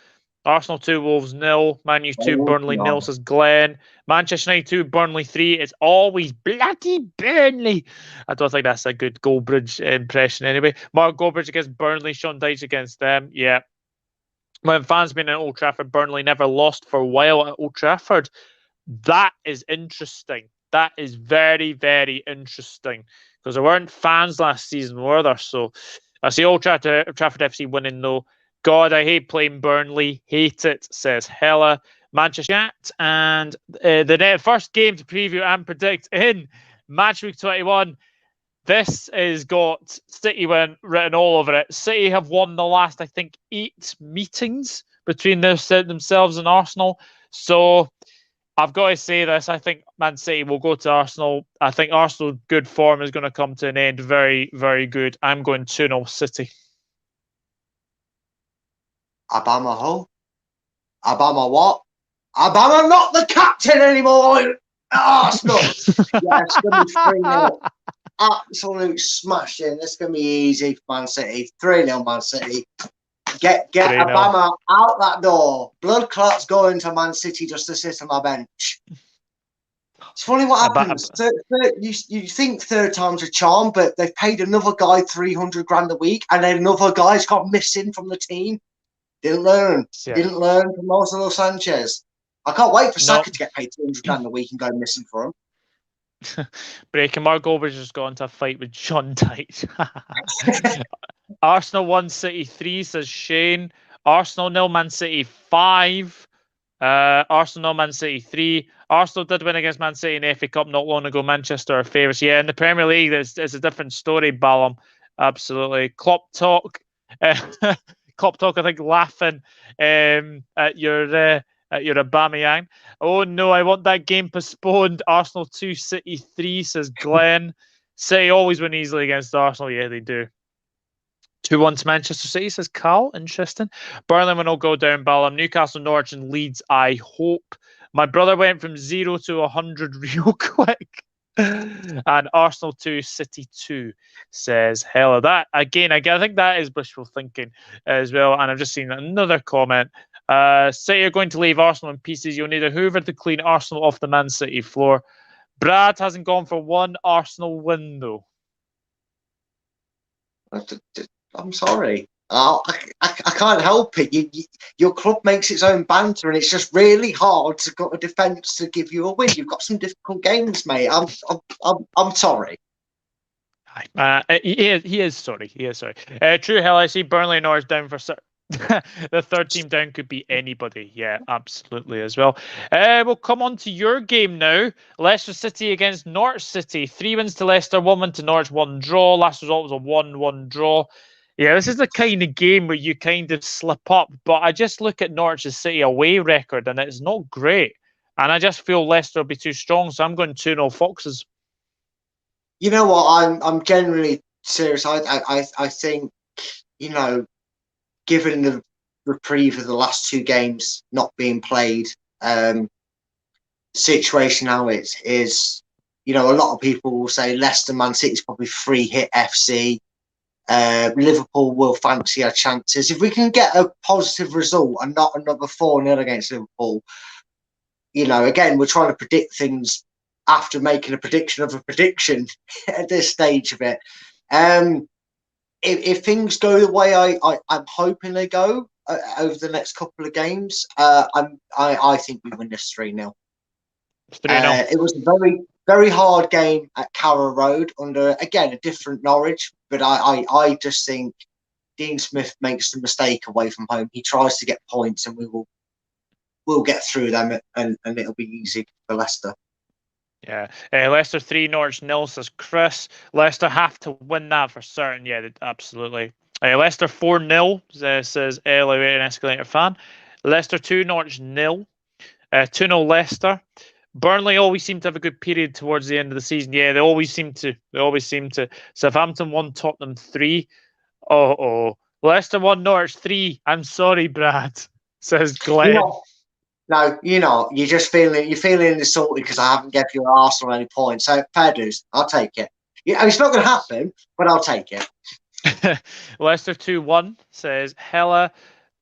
Arsenal 2, Wolves 0. Man U 2, Burnley 0 says Glenn. Manchester United 2, Burnley 3. It's always bloody Burnley. I don't think that's a good Goldbridge impression anyway. Mark Goldbridge against Burnley. Sean Dyche against them. Yeah. When fans been at Old Trafford, Burnley never lost for a while at Old Trafford. That is interesting. That is very, very interesting. Because there weren't fans last season, were there? So I see Old Trafford FC winning though. God, I hate playing Burnley. Hate it, says Hella. Manchester Chat. And the first game to preview and predict in Match Week 21. This has got City written all over it. City have won the last, I think, 8 meetings between themselves and Arsenal. So I've got to say this. I think Man City will go to Arsenal. I think Arsenal's good form is going to come to an end very, very good. I'm going 2-0 City. Obama ho? Obama what? Obama not the captain anymore! Arsenal! Yeah, it's going to be 3-0. Absolute smashing. It's going to be easy for Man City. 3-0 Man City. Get Obama out that door. Blood clots going to Man City just to sit on my bench. It's funny what happens. You think third time's a charm, but they've paid another guy $300,000 a week, and then another guy's got missing from the team. Didn't learn. Yeah. Didn't learn from Marcelo Sanchez. I can't wait for Saka to get paid $200,000 a week and go missing for him. Breaking. Mark Goldbridge has gone to a fight with John Dyche. Arsenal 1, City 3, says Shane. Arsenal 0, Man City 5. Arsenal 0, Man City 3. Arsenal did win against Man City in the FA Cup not long ago. Manchester are favourites. Yeah, in the Premier League, it's a different story, Ballum. Absolutely. Klopp talk. Klopp talk, I think, laughing at your Aubameyang. Oh no, I want that game postponed. Arsenal 2, City 3, says Glenn. City always win easily against Arsenal. Yeah, they do. 2-1 to Manchester City, says Carl. Interesting. Burnley will go down, Ballum. Newcastle, Norwich, and Leeds, I hope. My brother went from 0 to 100 real quick. And Arsenal 2, City 2, says Hella. That again, I think that is wishful thinking as well. And I've just seen another comment. City are going to leave Arsenal in pieces. You'll need a Hoover to clean Arsenal off the Man City floor. Brad hasn't gone for one Arsenal win though. I'm sorry. I can't help it. Your club makes its own banter, and it's just really hard to got a defence to give you a win. You've got some difficult games, mate. I'm sorry. He is sorry. He is sorry. True hell, I see Burnley and Norwich down for the third team down could be anybody. Yeah, absolutely as well. We'll come on to your game now. Leicester City against Norwich City. 3 wins to Leicester, 1 win to Norwich, 1 draw. Last result was a 1-1 draw. Yeah, this is the kind of game where you kind of slip up. But I just look at Norwich City away record, and it's not great. And I just feel Leicester will be too strong, so I'm going 2-0 Foxes. You know what? I'm generally serious. I think, you know, given the reprieve of the last two games not being played, situation how it is, you know, a lot of people will say Leicester, Man City is probably free hit FC. Liverpool will fancy our chances. If we can get a positive result and not another 4-0 against Liverpool, you know, again, we're trying to predict things after making a prediction of a prediction at this stage of it. If things go the way I'm hoping they go over the next couple of games, I think we win this 3-0. It was a very, very hard game at Carrow Road under, again, a different Norwich. But I just think Dean Smith makes the mistake away from home. He tries to get points, and we'll get through them, and it'll be easy for Leicester. Yeah. Leicester 3, Norwich 0, says Chris. Leicester have to win that for certain. Yeah, absolutely. Leicester 4-0, says LIVLEE, an Escalator fan. Leicester 2, Norwich 0. 2-0 Leicester. Burnley always seem to have a good period towards the end of the season. Yeah, they always seem to. Southampton 1, Tottenham 3. Leicester 1, Norwich 3. I'm sorry, Brad, says Glenn. No, you're just feeling insulted because I haven't given your Arsenal any points. So fair dues, I'll take it. Yeah, it's not going to happen, but I'll take it. Leicester 2-1, says Hella.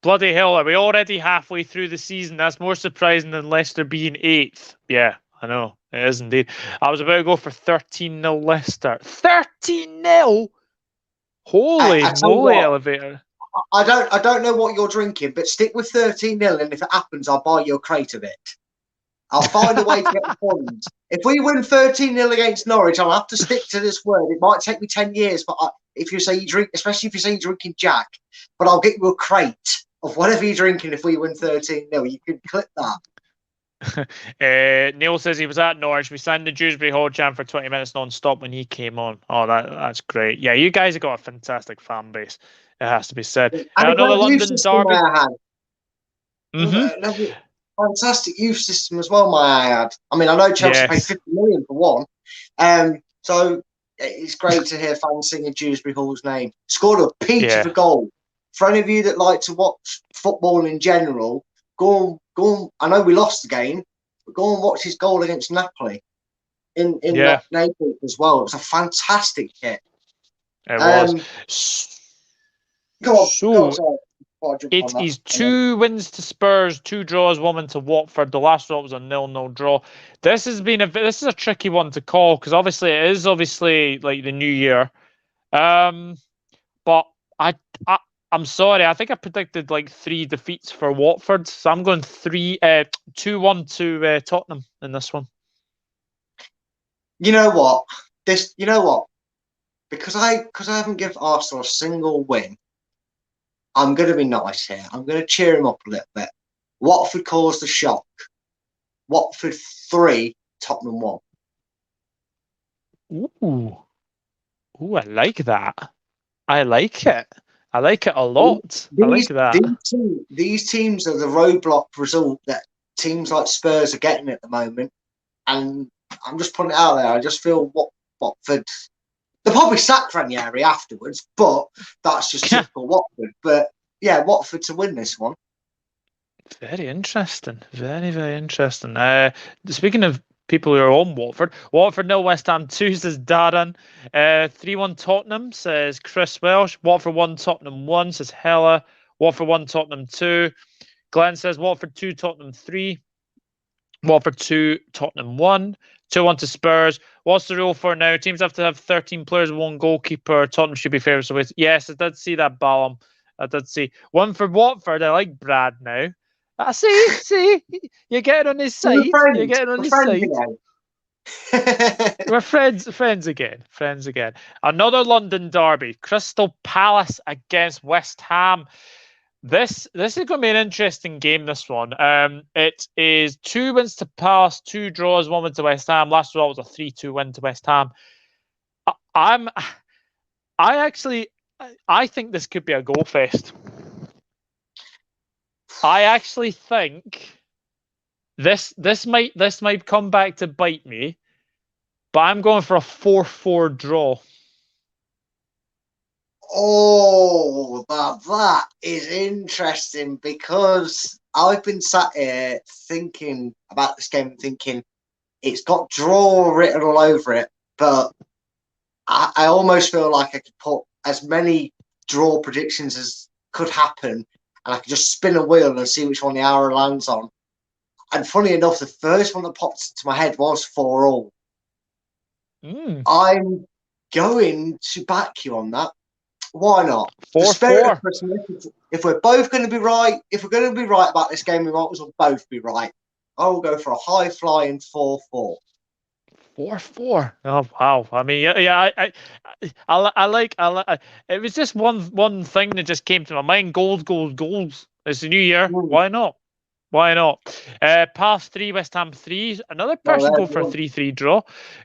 Bloody hell, are we already halfway through the season? That's more surprising than Leicester being 8th. Yeah, I know. It is indeed. I was about to go for 13-0 Leicester. 13-0? Holy moly, Elevator. I don't know what you're drinking, but stick with 13-0, and if it happens, I'll buy you a crate of it. I'll find a way to get the funds. If we win 13-0 against Norwich, I'll have to stick to this word. It might take me 10 years, but if you say you drink, especially if you say you're drinking Jack, but I'll get you a crate of whatever you're drinking if we win 13-0. You can clip that. Neil says he was at Norwich. We signed the Dewsbury Hall chant for 20 minutes non-stop when he came on. Oh, that's great. Yeah, you guys have got a fantastic fan base. It has to be said. And another London derby. Fantastic youth system as well, I add. I mean, I know Chelsea paid 50 million for one. So it's great to hear fans singing Dewsbury Hall's name. Scored a peach of a goal. For any of you that like to watch football in general, go on. I know we lost the game, but go and watch his goal against Napoli in Naples as well. It was a fantastic hit. It was. Go on. It is 2 wins to Spurs, 2 draws, 1 win to Watford. The last draw was a 0-0 draw. This is a tricky one to call because obviously it is like the new year. But I'm sorry. I think I predicted like 3 defeats for Watford, so I'm going 2-1 to Tottenham in this one. You know what? Because I haven't given Arsenal a single win, I'm going to be nice here. I'm going to cheer him up a little bit. Watford caused the shock. Watford 3, Tottenham 1. Ooh, I like that. I like it. I like it a lot. I like that. These teams are the roadblock result that teams like Spurs are getting at the moment. And I'm just putting it out there. I just feel Watford... They'll probably sack Ranieri afterwards, but that's just typical Watford. But yeah, Watford to win this one. Very interesting. Very, very interesting. Speaking of people who are on Watford 0, West Ham 2, says Darren. 3-1 Tottenham, says Chris Welsh. Watford 1, Tottenham 1, says Hella. Watford 1, Tottenham 2. Glenn says Watford 2, Tottenham 3. Watford 2, Tottenham 1. 2-1 to Spurs. What's the rule for now? Teams have to have 13 players, 1 goalkeeper. Tottenham should be favourites with. Yes, I did see that, Ballum. I did see. 1 for Watford. I like Brad now. See, you're getting on his side. You're getting on his side. We're friends again. Another London derby. Crystal Palace against West Ham. This is going to be an interesting game, this one. It is 2 wins to Palace, 2 draws, 1 win to West Ham. Last result was a 3-2 win to West Ham. I actually I think this could be a goal fest. I actually think this might come back to bite me, but I'm going for a 4-4 draw. Oh, that is interesting, because I've been sat here thinking about this game, thinking it's got draw written all over it, but I almost feel like I could put as many draw predictions as could happen, and I could just spin a wheel and see which one the arrow lands on. And funny enough, the first one that popped into my head was 4-4. I'm going to back you on that. Why not? 4-4. If we're both going to be right, if we're going to be right about this game, we might as well both be right. I will go for a high flying 4-4. 4-4. Oh wow! I mean, yeah. I like. It was just one thing that just came to my mind. Goals. It's the new year. Why not? Palace 3, West Ham 3. Another person go for a 3-3 draw.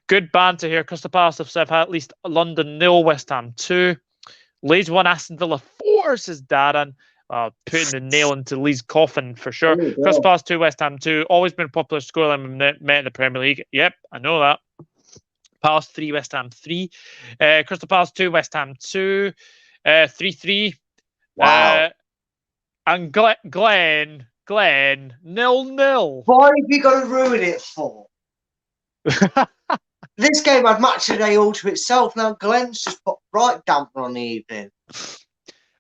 Good banter here. Crystal Palace have at least London 0, West Ham 2. Leeds 1, Aston Villa 4, says Darren. Putting the nail into Leeds' coffin for sure. Crystal Palace 2, West Ham 2. Always been a popular scoreline when met in the Premier League. Yep, I know that. Palace 3, West Ham 3. Crystal Palace 2, West Ham 2. 3-3. Wow. And Glenn 0-0. Why have you got to ruin it for? This game had match of the day all to itself. Now Glenn's just put right damper on the evening.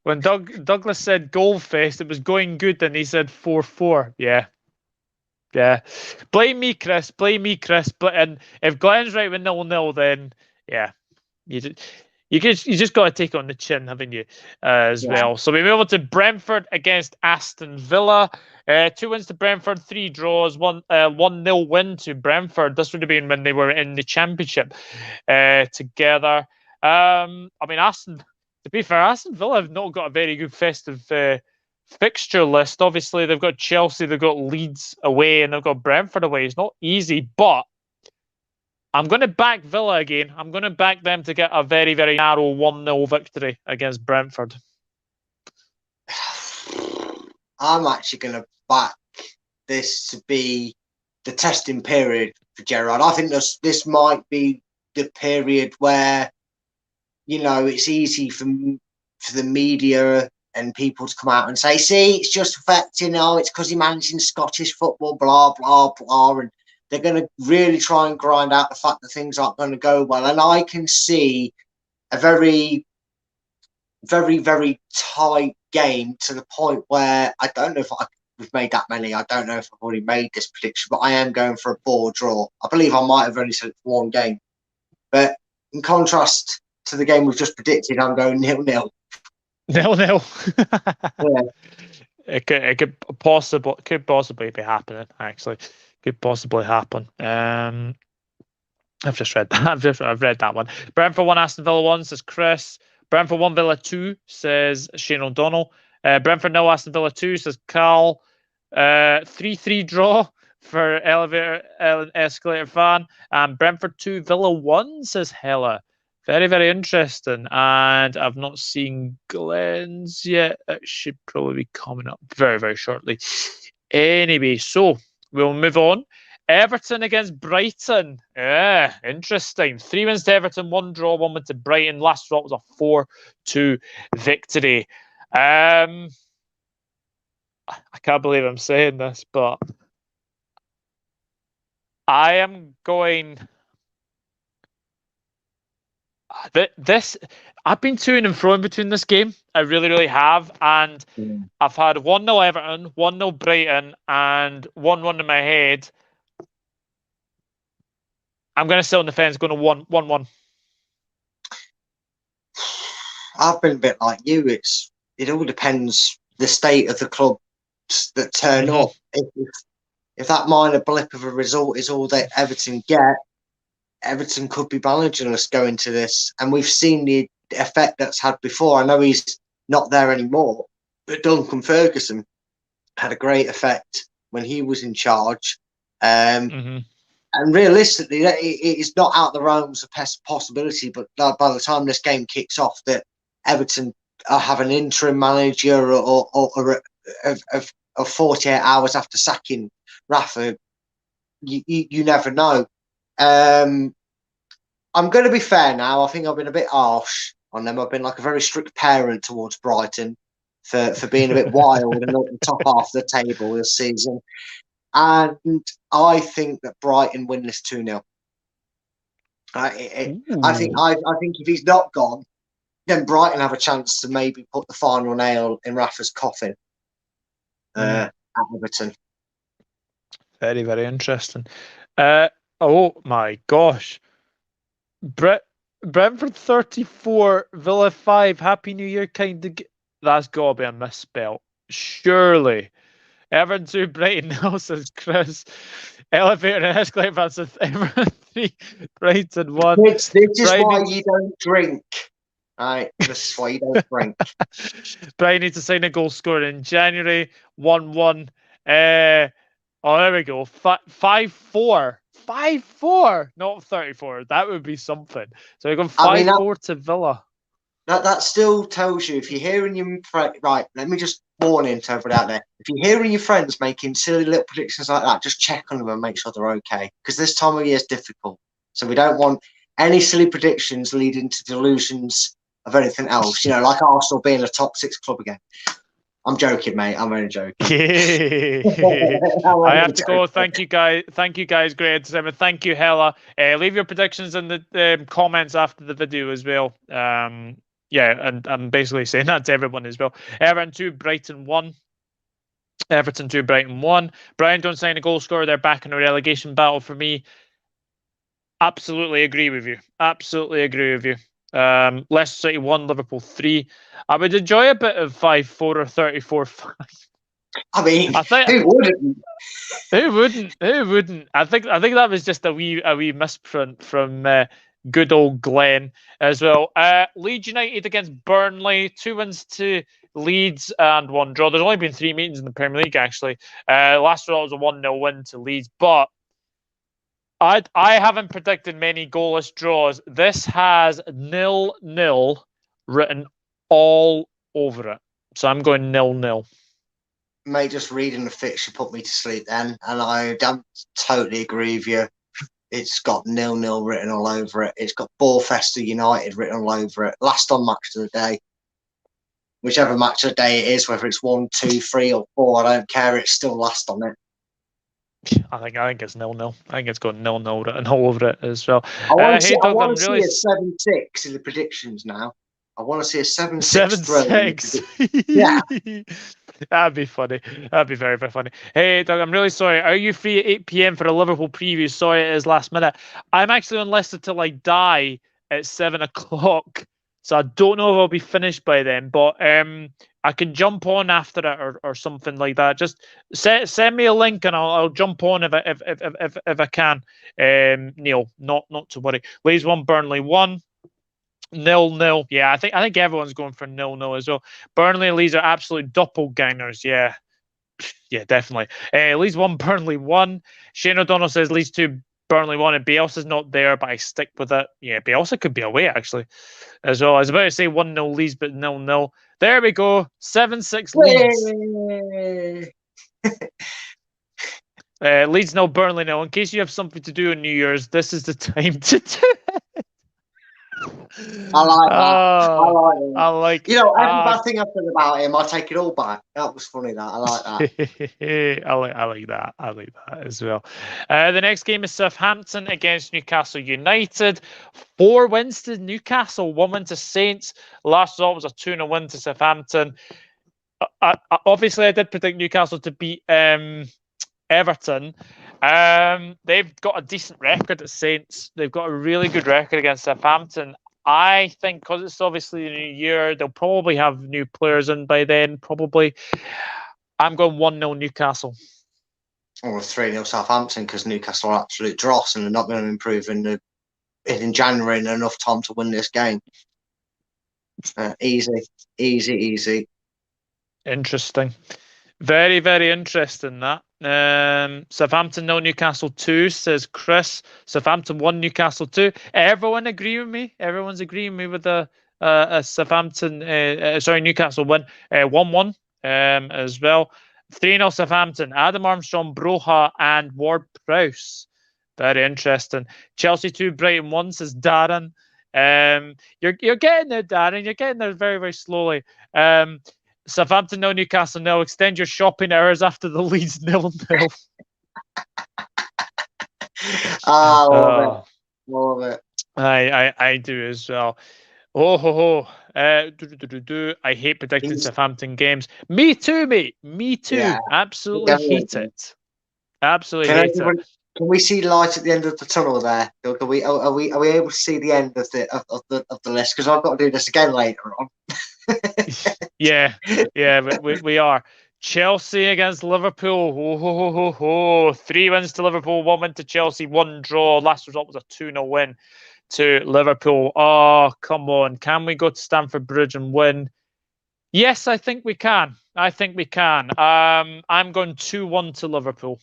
When Douglas said goal fest, it was going good, and he said 4-4. Yeah. Blame me, Chris. And if Glenn's right with 0-0, then yeah, you just got to take it on the chin, haven't you? As well. So we move on to Brentford against Aston Villa. 2 wins to Brentford, 3 draws, 1-0 win to Brentford. This would have been when they were in the Championship together. I mean, to be fair, Aston Villa have not got a very good festive fixture list. Obviously, they've got Chelsea, they've got Leeds away, and they've got Brentford away. It's not easy, but I'm going to back Villa again. I'm going to back them to get a very, very narrow 1-0 victory against Brentford. I'm actually going to back this to be the testing period for Gerrard. I think this might be the period where, it's easy for the media and people to come out and say, see, it's just affecting, it's because he managing Scottish football, blah, blah, blah. And they're going to really try and grind out the fact that things aren't going to go well. And I can see a very, very, very tight game to the point where I don't know if we've made that many. I don't know if I've already made this prediction, but I am going for a 4 draw. I believe I might have only said it for one game. But in contrast to the game we've just predicted, I'm going 0-0. 0-0. Yeah. It could possibly be happening, actually. Could possibly happen. I've just read that. I've read that one. Brentford 1, Aston Villa 1, says Chris. Brentford 1, Villa 2, says Shane O'Donnell. Brentford 0, Aston Villa 2, says Carl. 3-3 draw for Elevator Escalator fan. And Brentford 2, Villa 1, says Hella. Very, very interesting. And I've not seen Glenn's yet. It should probably be coming up very, very shortly. Anyway, so we'll move on. Everton against Brighton. Yeah, interesting. 3 wins to Everton, 1 draw, 1 win to Brighton. Last result was a 4-2 victory. I can't believe I'm saying this, but I am going... I've been to and fro in between this game. I really, really have. And I've had 1-0 Everton, 1-0 Brighton, and 1-1 in my head. I'm going to sit on the fence, going to 1-1. I've been a bit like you. It all depends the state of the clubs that turn up. If that minor blip of a result is all that Everton get, Everton could be managerless going to this. And we've seen the effect that's had before. I know he's not there anymore, but Duncan Ferguson had a great effect when he was in charge. And realistically, it's not out the realms of possibility, but by the time this game kicks off, that Everton have an interim manager or 48 hours after sacking Rafa. You never know. I'm going to be fair now. I think I've been a bit harsh on them. I've been like a very strict parent towards Brighton for being a bit wild and at the top half of the table this season. And I think that Brighton win this 2-0. I think if he's not gone, then Brighton have a chance to maybe put the final nail in Rafa's coffin at Everton. Very, very interesting. Oh my gosh. Brentford 34, Villa 5. Happy New Year, kind of. That's got to be a misspell. Surely. Everton 2, Brighton 0, says Chris. Elevator and escalator fans says Everton 3, Brighton 1. This is why you don't drink. Right, this is why you don't drink. Brighton needs to sign a goal scorer in January. 1-1. There we go. 5-4. 5-4, not 34. That would be something. So we're going 5-4 to Villa. That still tells you, if you're hearing your right, let me just warn to everybody out there. If you're hearing your friends making silly little predictions like that, just check on them and make sure they're okay. Because this time of year is difficult. So we don't want any silly predictions leading to delusions of anything else. You know, like Arsenal being a top 6 club again. I'm joking, mate. I'm only joking. I have to go. Thank you, guys. Great, Simon. Thank you, Hella. Leave your predictions in the comments after the video as well. And I'm basically saying that to everyone as well. Everton 2, Brighton 1. Everton 2, Brighton 1. Brighton don't sign a goal scorer. They're back in a relegation battle for me. Absolutely agree with you. Leicester City 1, Liverpool 3. I would enjoy a bit of 5-4 or 34-5. I mean, who wouldn't? Who wouldn't? I think that was just a wee misprint from good old Glenn as well. Leeds United against Burnley, 2 wins to Leeds and 1 draw. There's only been 3 meetings in the Premier League actually. Last result was a 1-0 win to Leeds, but I haven't predicted many goalless draws. This has 0-0 written all over it. So I'm going 0-0. Mate, just reading the fixture put me to sleep then. And I totally agree with you. It's got 0-0 written all over it. It's got Ballfester United written all over it. Last on match of the day. Whichever match of the day it is, whether it's 1, 2, 3 or 4, I don't care. It's still last on it. I think it's 0-0. I think it's got 0-0 written all over it as well. I want to see a 7-6 in the predictions now. I want to see a 7-6. 7-6. Yeah. That'd be funny. That'd be very, very funny. Hey, Doug, I'm really sorry. Are you free at 8 p.m. for a Liverpool preview? Sorry, it is last minute. I'm actually on Leicester till I die at 7 o'clock. So I don't know if I'll be finished by then. But I can jump on after it or something like that. Just send me a link and I'll jump on if I can. Neil, not to worry. Leeds 1, Burnley 1. 0-0. Yeah, I think everyone's going for 0-0 as well. Burnley and Leeds are absolute doppelgangers. Yeah, definitely. Leeds 1, Burnley 1. Shane O'Donnell says Leeds 2, Burnley 1, and Bielsa's not there, but I stick with it. Yeah, Bielsa could be away actually as well. I was about to say 1-0 Leeds, but 0-0. There we go. 7-6 Leeds. Leeds 0, Burnley 0. In case you have something to do on New Year's, this is the time to do it. I like that. I like You know, every bad thing I said about him, I take it all back. That was funny. That I like that. I like that. I like that as well. The next game is Southampton against Newcastle United. 4 wins to Newcastle, 1 win to Saints. Last result was a 2-0 win to Southampton. Obviously, I did predict Newcastle to beat Everton. They've got a decent record at Saints. They've got a really good record against Southampton. I think because it's obviously the new year, they'll probably have new players in by then. Probably. I'm going 1-0 Newcastle. Or 3-0 Southampton because Newcastle are absolute dross and they're not going to improve in January in enough time to win this game. Easy. Interesting. Very, very interesting that. Southampton 0, Newcastle 2, says Chris. Southampton 1, Newcastle 2. Everyone agree with me? Everyone's agreeing with me with the Southampton, Newcastle win 1-1 as well. 3-0 Southampton. Adam Armstrong, Broha, and Ward-Prowse. Very interesting. Chelsea 2, Brighton 1, says Darren. You're getting there, Darren. You're getting there very, very slowly. Southampton 0, Newcastle 0. Extend your shopping hours after the Leeds 0-0. I love it. I do as well. I hate predicting Southampton games. Me too, mate. Me too. Yeah. Absolutely hate it. Absolutely hate it. Can we see light at the end of the tunnel there? Are we able to see the end of the list? Because I've got to do this again later on. yeah, we are. Chelsea against Liverpool. 3 wins to Liverpool, 1 win to Chelsea, 1 draw. Last result was a 2-0 win to Liverpool. Oh, come on. Can we go to Stamford Bridge and win? Yes, I think we can. I'm going 2-1 to Liverpool.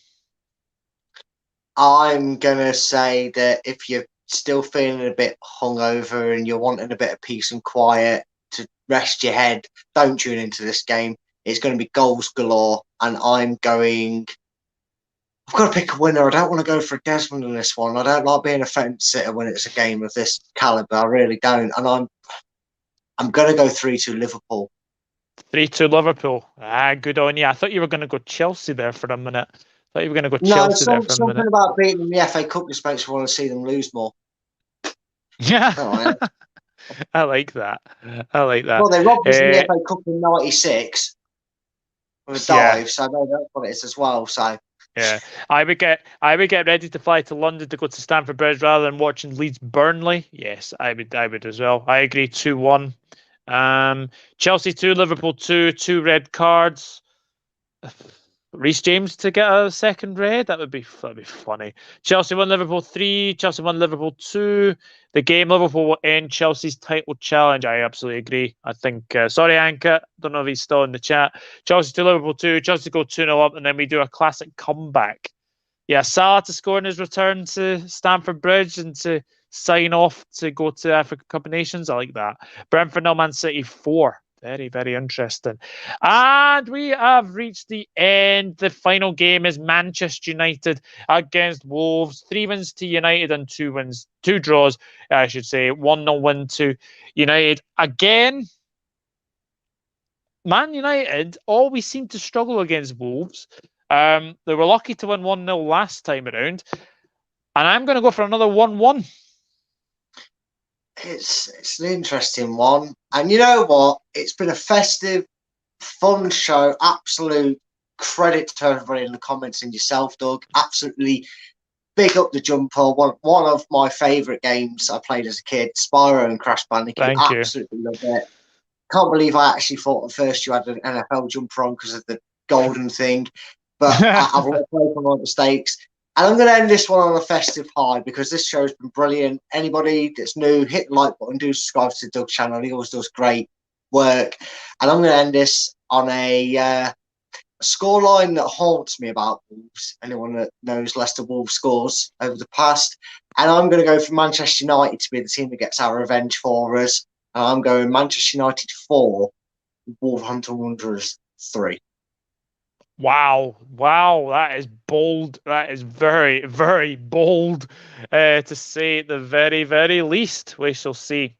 I'm going to say that if you're still feeling a bit hungover and you're wanting a bit of peace and quiet to rest your head, don't tune into this game. It's going to be goals galore, and I've got to pick a winner. I don't want to go for a Desmond in this one. I don't like being a fence sitter when it's a game of this calibre. I really don't. And I'm going to go 3-2 Liverpool. 3-2 Liverpool. Good on you. I thought you were going to go Chelsea there for a minute. I thought you were going to go Chelsea there for a minute. Something about beating the FA Cup just makes me want to see them lose more. Yeah. I like that. Well, they robbed us in the FA Cup in '96 with a dive, so I know that's what it is as well. So yeah, I would get ready to fly to London to go to Stamford Bridge rather than watching Leeds Burnley. Yes, I would as well. I agree. 2-1. Chelsea 2, Liverpool 2. 2 red cards. Reece James to get a second red. That'd be funny. Chelsea 1, Liverpool 3. Chelsea 1, Liverpool 2. The game Liverpool will end Chelsea's title challenge. I absolutely agree. I think. Sorry, Anka. Don't know if he's still in the chat. Chelsea 2, Liverpool 2. Chelsea go 2-0 up, and then we do a classic comeback. Yeah, Salah to score in his return to Stamford Bridge and to sign off to go to Africa Cup of Nations. I like that. Brentford 0, Man City 4. Very, very interesting. And we have reached the end. The final game is Manchester United against Wolves. 3 wins to United and 2 draws, I should say. 1-0 win to United. Again, Man United always seem to struggle against Wolves. They were lucky to win 1-0 last time around. And I'm going to go for another 1-1. It's an interesting one. And you know what? It's been a festive, fun show. Absolute credit to everybody in the comments and yourself, Doug. Absolutely big up the jumper. One of my favourite games I played as a kid, Spyro and Crash Bandicoot. Thank you. Absolutely love it. Can't believe I actually thought at first you had an NFL jumper on because of the golden thing. But I've learned from my mistakes. And I'm going to end this one on a festive high because this show's been brilliant. Anybody that's new, hit the like button, do subscribe to Doug's channel. He always does great work. And I'm going to end this on a scoreline that haunts me about Wolves. Anyone that knows Leicester Wolves scores over the past. And I'm going to go for Manchester United to be the team that gets our revenge for us. And I'm going Manchester United 4, Wolverhampton Wanderers 3. Wow, that is bold. That is very, very bold to say at the very, very least. We shall see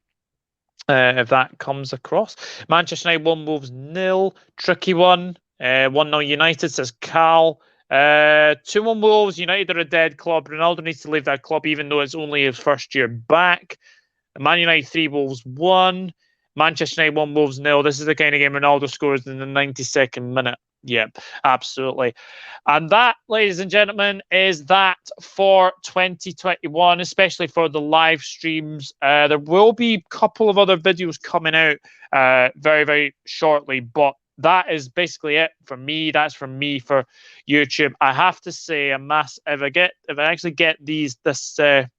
if that comes across. Manchester United 1, Wolves 0. Tricky one. 1-0 United, says Cal. 2-1 Wolves. United are a dead club. Ronaldo needs to leave that club even though it's only his first year back. Man United 3, Wolves 1. Manchester United 1, Wolves 0. This is the kind of game Ronaldo scores in the 92nd minute. Yep, absolutely. And that, ladies and gentlemen, is that for 2021, especially for the live streams. There will be a couple of other videos coming out very, very shortly, but that is basically it for me. That's from me for YouTube. I have to say, if I actually get this if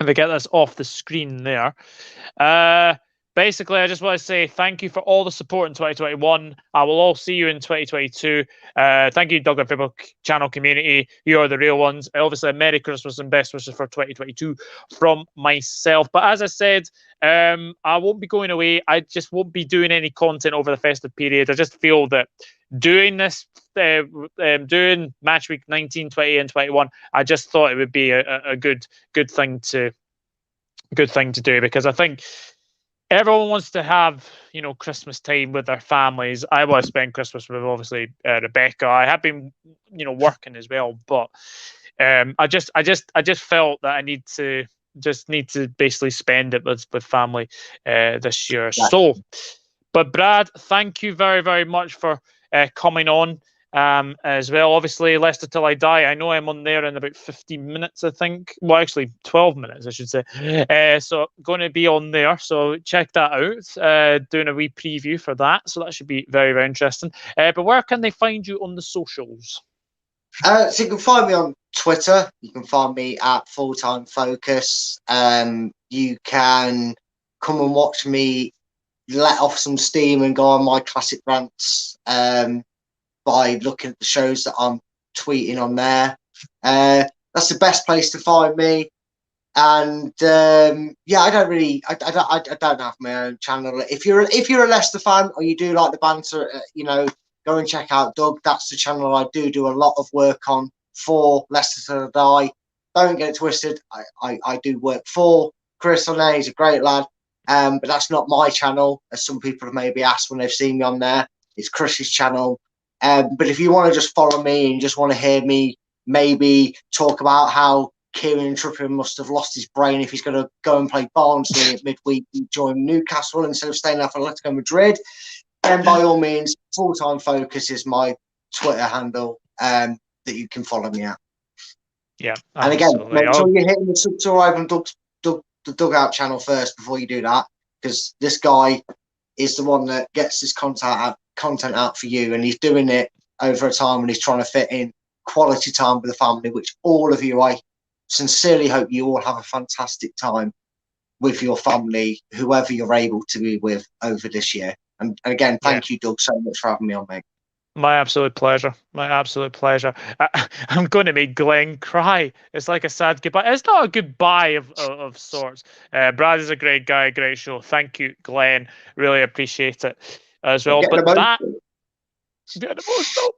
I get this off the screen there, basically, I just want to say thank you for all the support in 2021. I will all see you in 2022. Thank you, Dog and Football channel community. You are the real ones. Obviously, a Merry Christmas and best wishes for 2022 from myself. But as I said, I won't be going away. I just won't be doing any content over the festive period. I just feel that doing this, doing match week 19, 20, and 21, I just thought it would be a good thing to do, because I think everyone wants to have, Christmas time with their families. I want to spend Christmas with, obviously, Rebecca. I have been, working as well, but I just felt that I need to basically spend it with family this year. Yeah. So, but Brad, thank you very, very much for coming on. As well, obviously, Leicester Till I Die. I know I'm on there in about 15 minutes, I think. Well, actually, 12 minutes, I should say. So, going to be on there. So, check that out. Doing a wee preview for that. So, that should be very, very interesting. But where can they find you on the socials? So, you can find me on Twitter. You can find me at Fulltime Focus. You can come and watch me let off some steam and go on my classic rants. By looking at the shows that I'm tweeting on there. That's the best place to find me. And I don't have my own channel. If you're a Leicester fan or you do like the banter, go and check out Doug. That's the channel I do a lot of work on for Leicester Till I Die. Don't get it twisted. I do work for Chris on there. He's a great lad. But that's not my channel, as some people have maybe asked when they've seen me on there. It's Chris's channel. But if you want to just follow me and just want to hear me maybe talk about how Kieran Trippier must have lost his brain if he's going to go and play Barnsley at midweek and join Newcastle instead of staying up for Atletico Madrid, then by all means, Fulltime Focus is my Twitter handle that you can follow me at. Yeah, and again, make sure you're hitting the subscribe on the Dugout channel first before you do that, because this guy is the one that gets this content out for you, and he's doing it over a time when he's trying to fit in quality time with the family, which all of you, I sincerely hope you all have a fantastic time with your family, whoever you're able to be with over this year. And again, thank you, Doug, so much for having me on, mate. My absolute pleasure. I'm going to make Glenn cry. It's like a sad goodbye. It's not a goodbye of sorts. Brad is a great guy, great show. Thank you, Glenn. Really appreciate it as well. But that, getting emotional.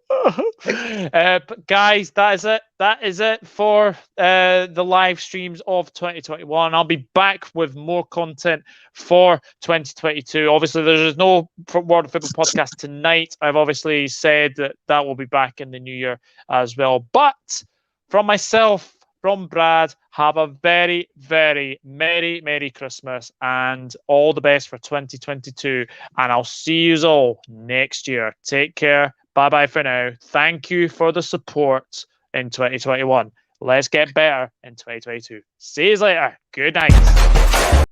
But guys, that is it for the live streams of 2021. I'll be back with more content for 2022. Obviously, there's no World of Football podcast tonight. I've obviously said that will be back in the new year as well. But from myself, from Brad, have a very, very Merry Christmas and all the best for 2022. And I'll see you all next year. Take care. Bye-bye for now. Thank you for the support in 2021. Let's get better in 2022. See you later. Good night.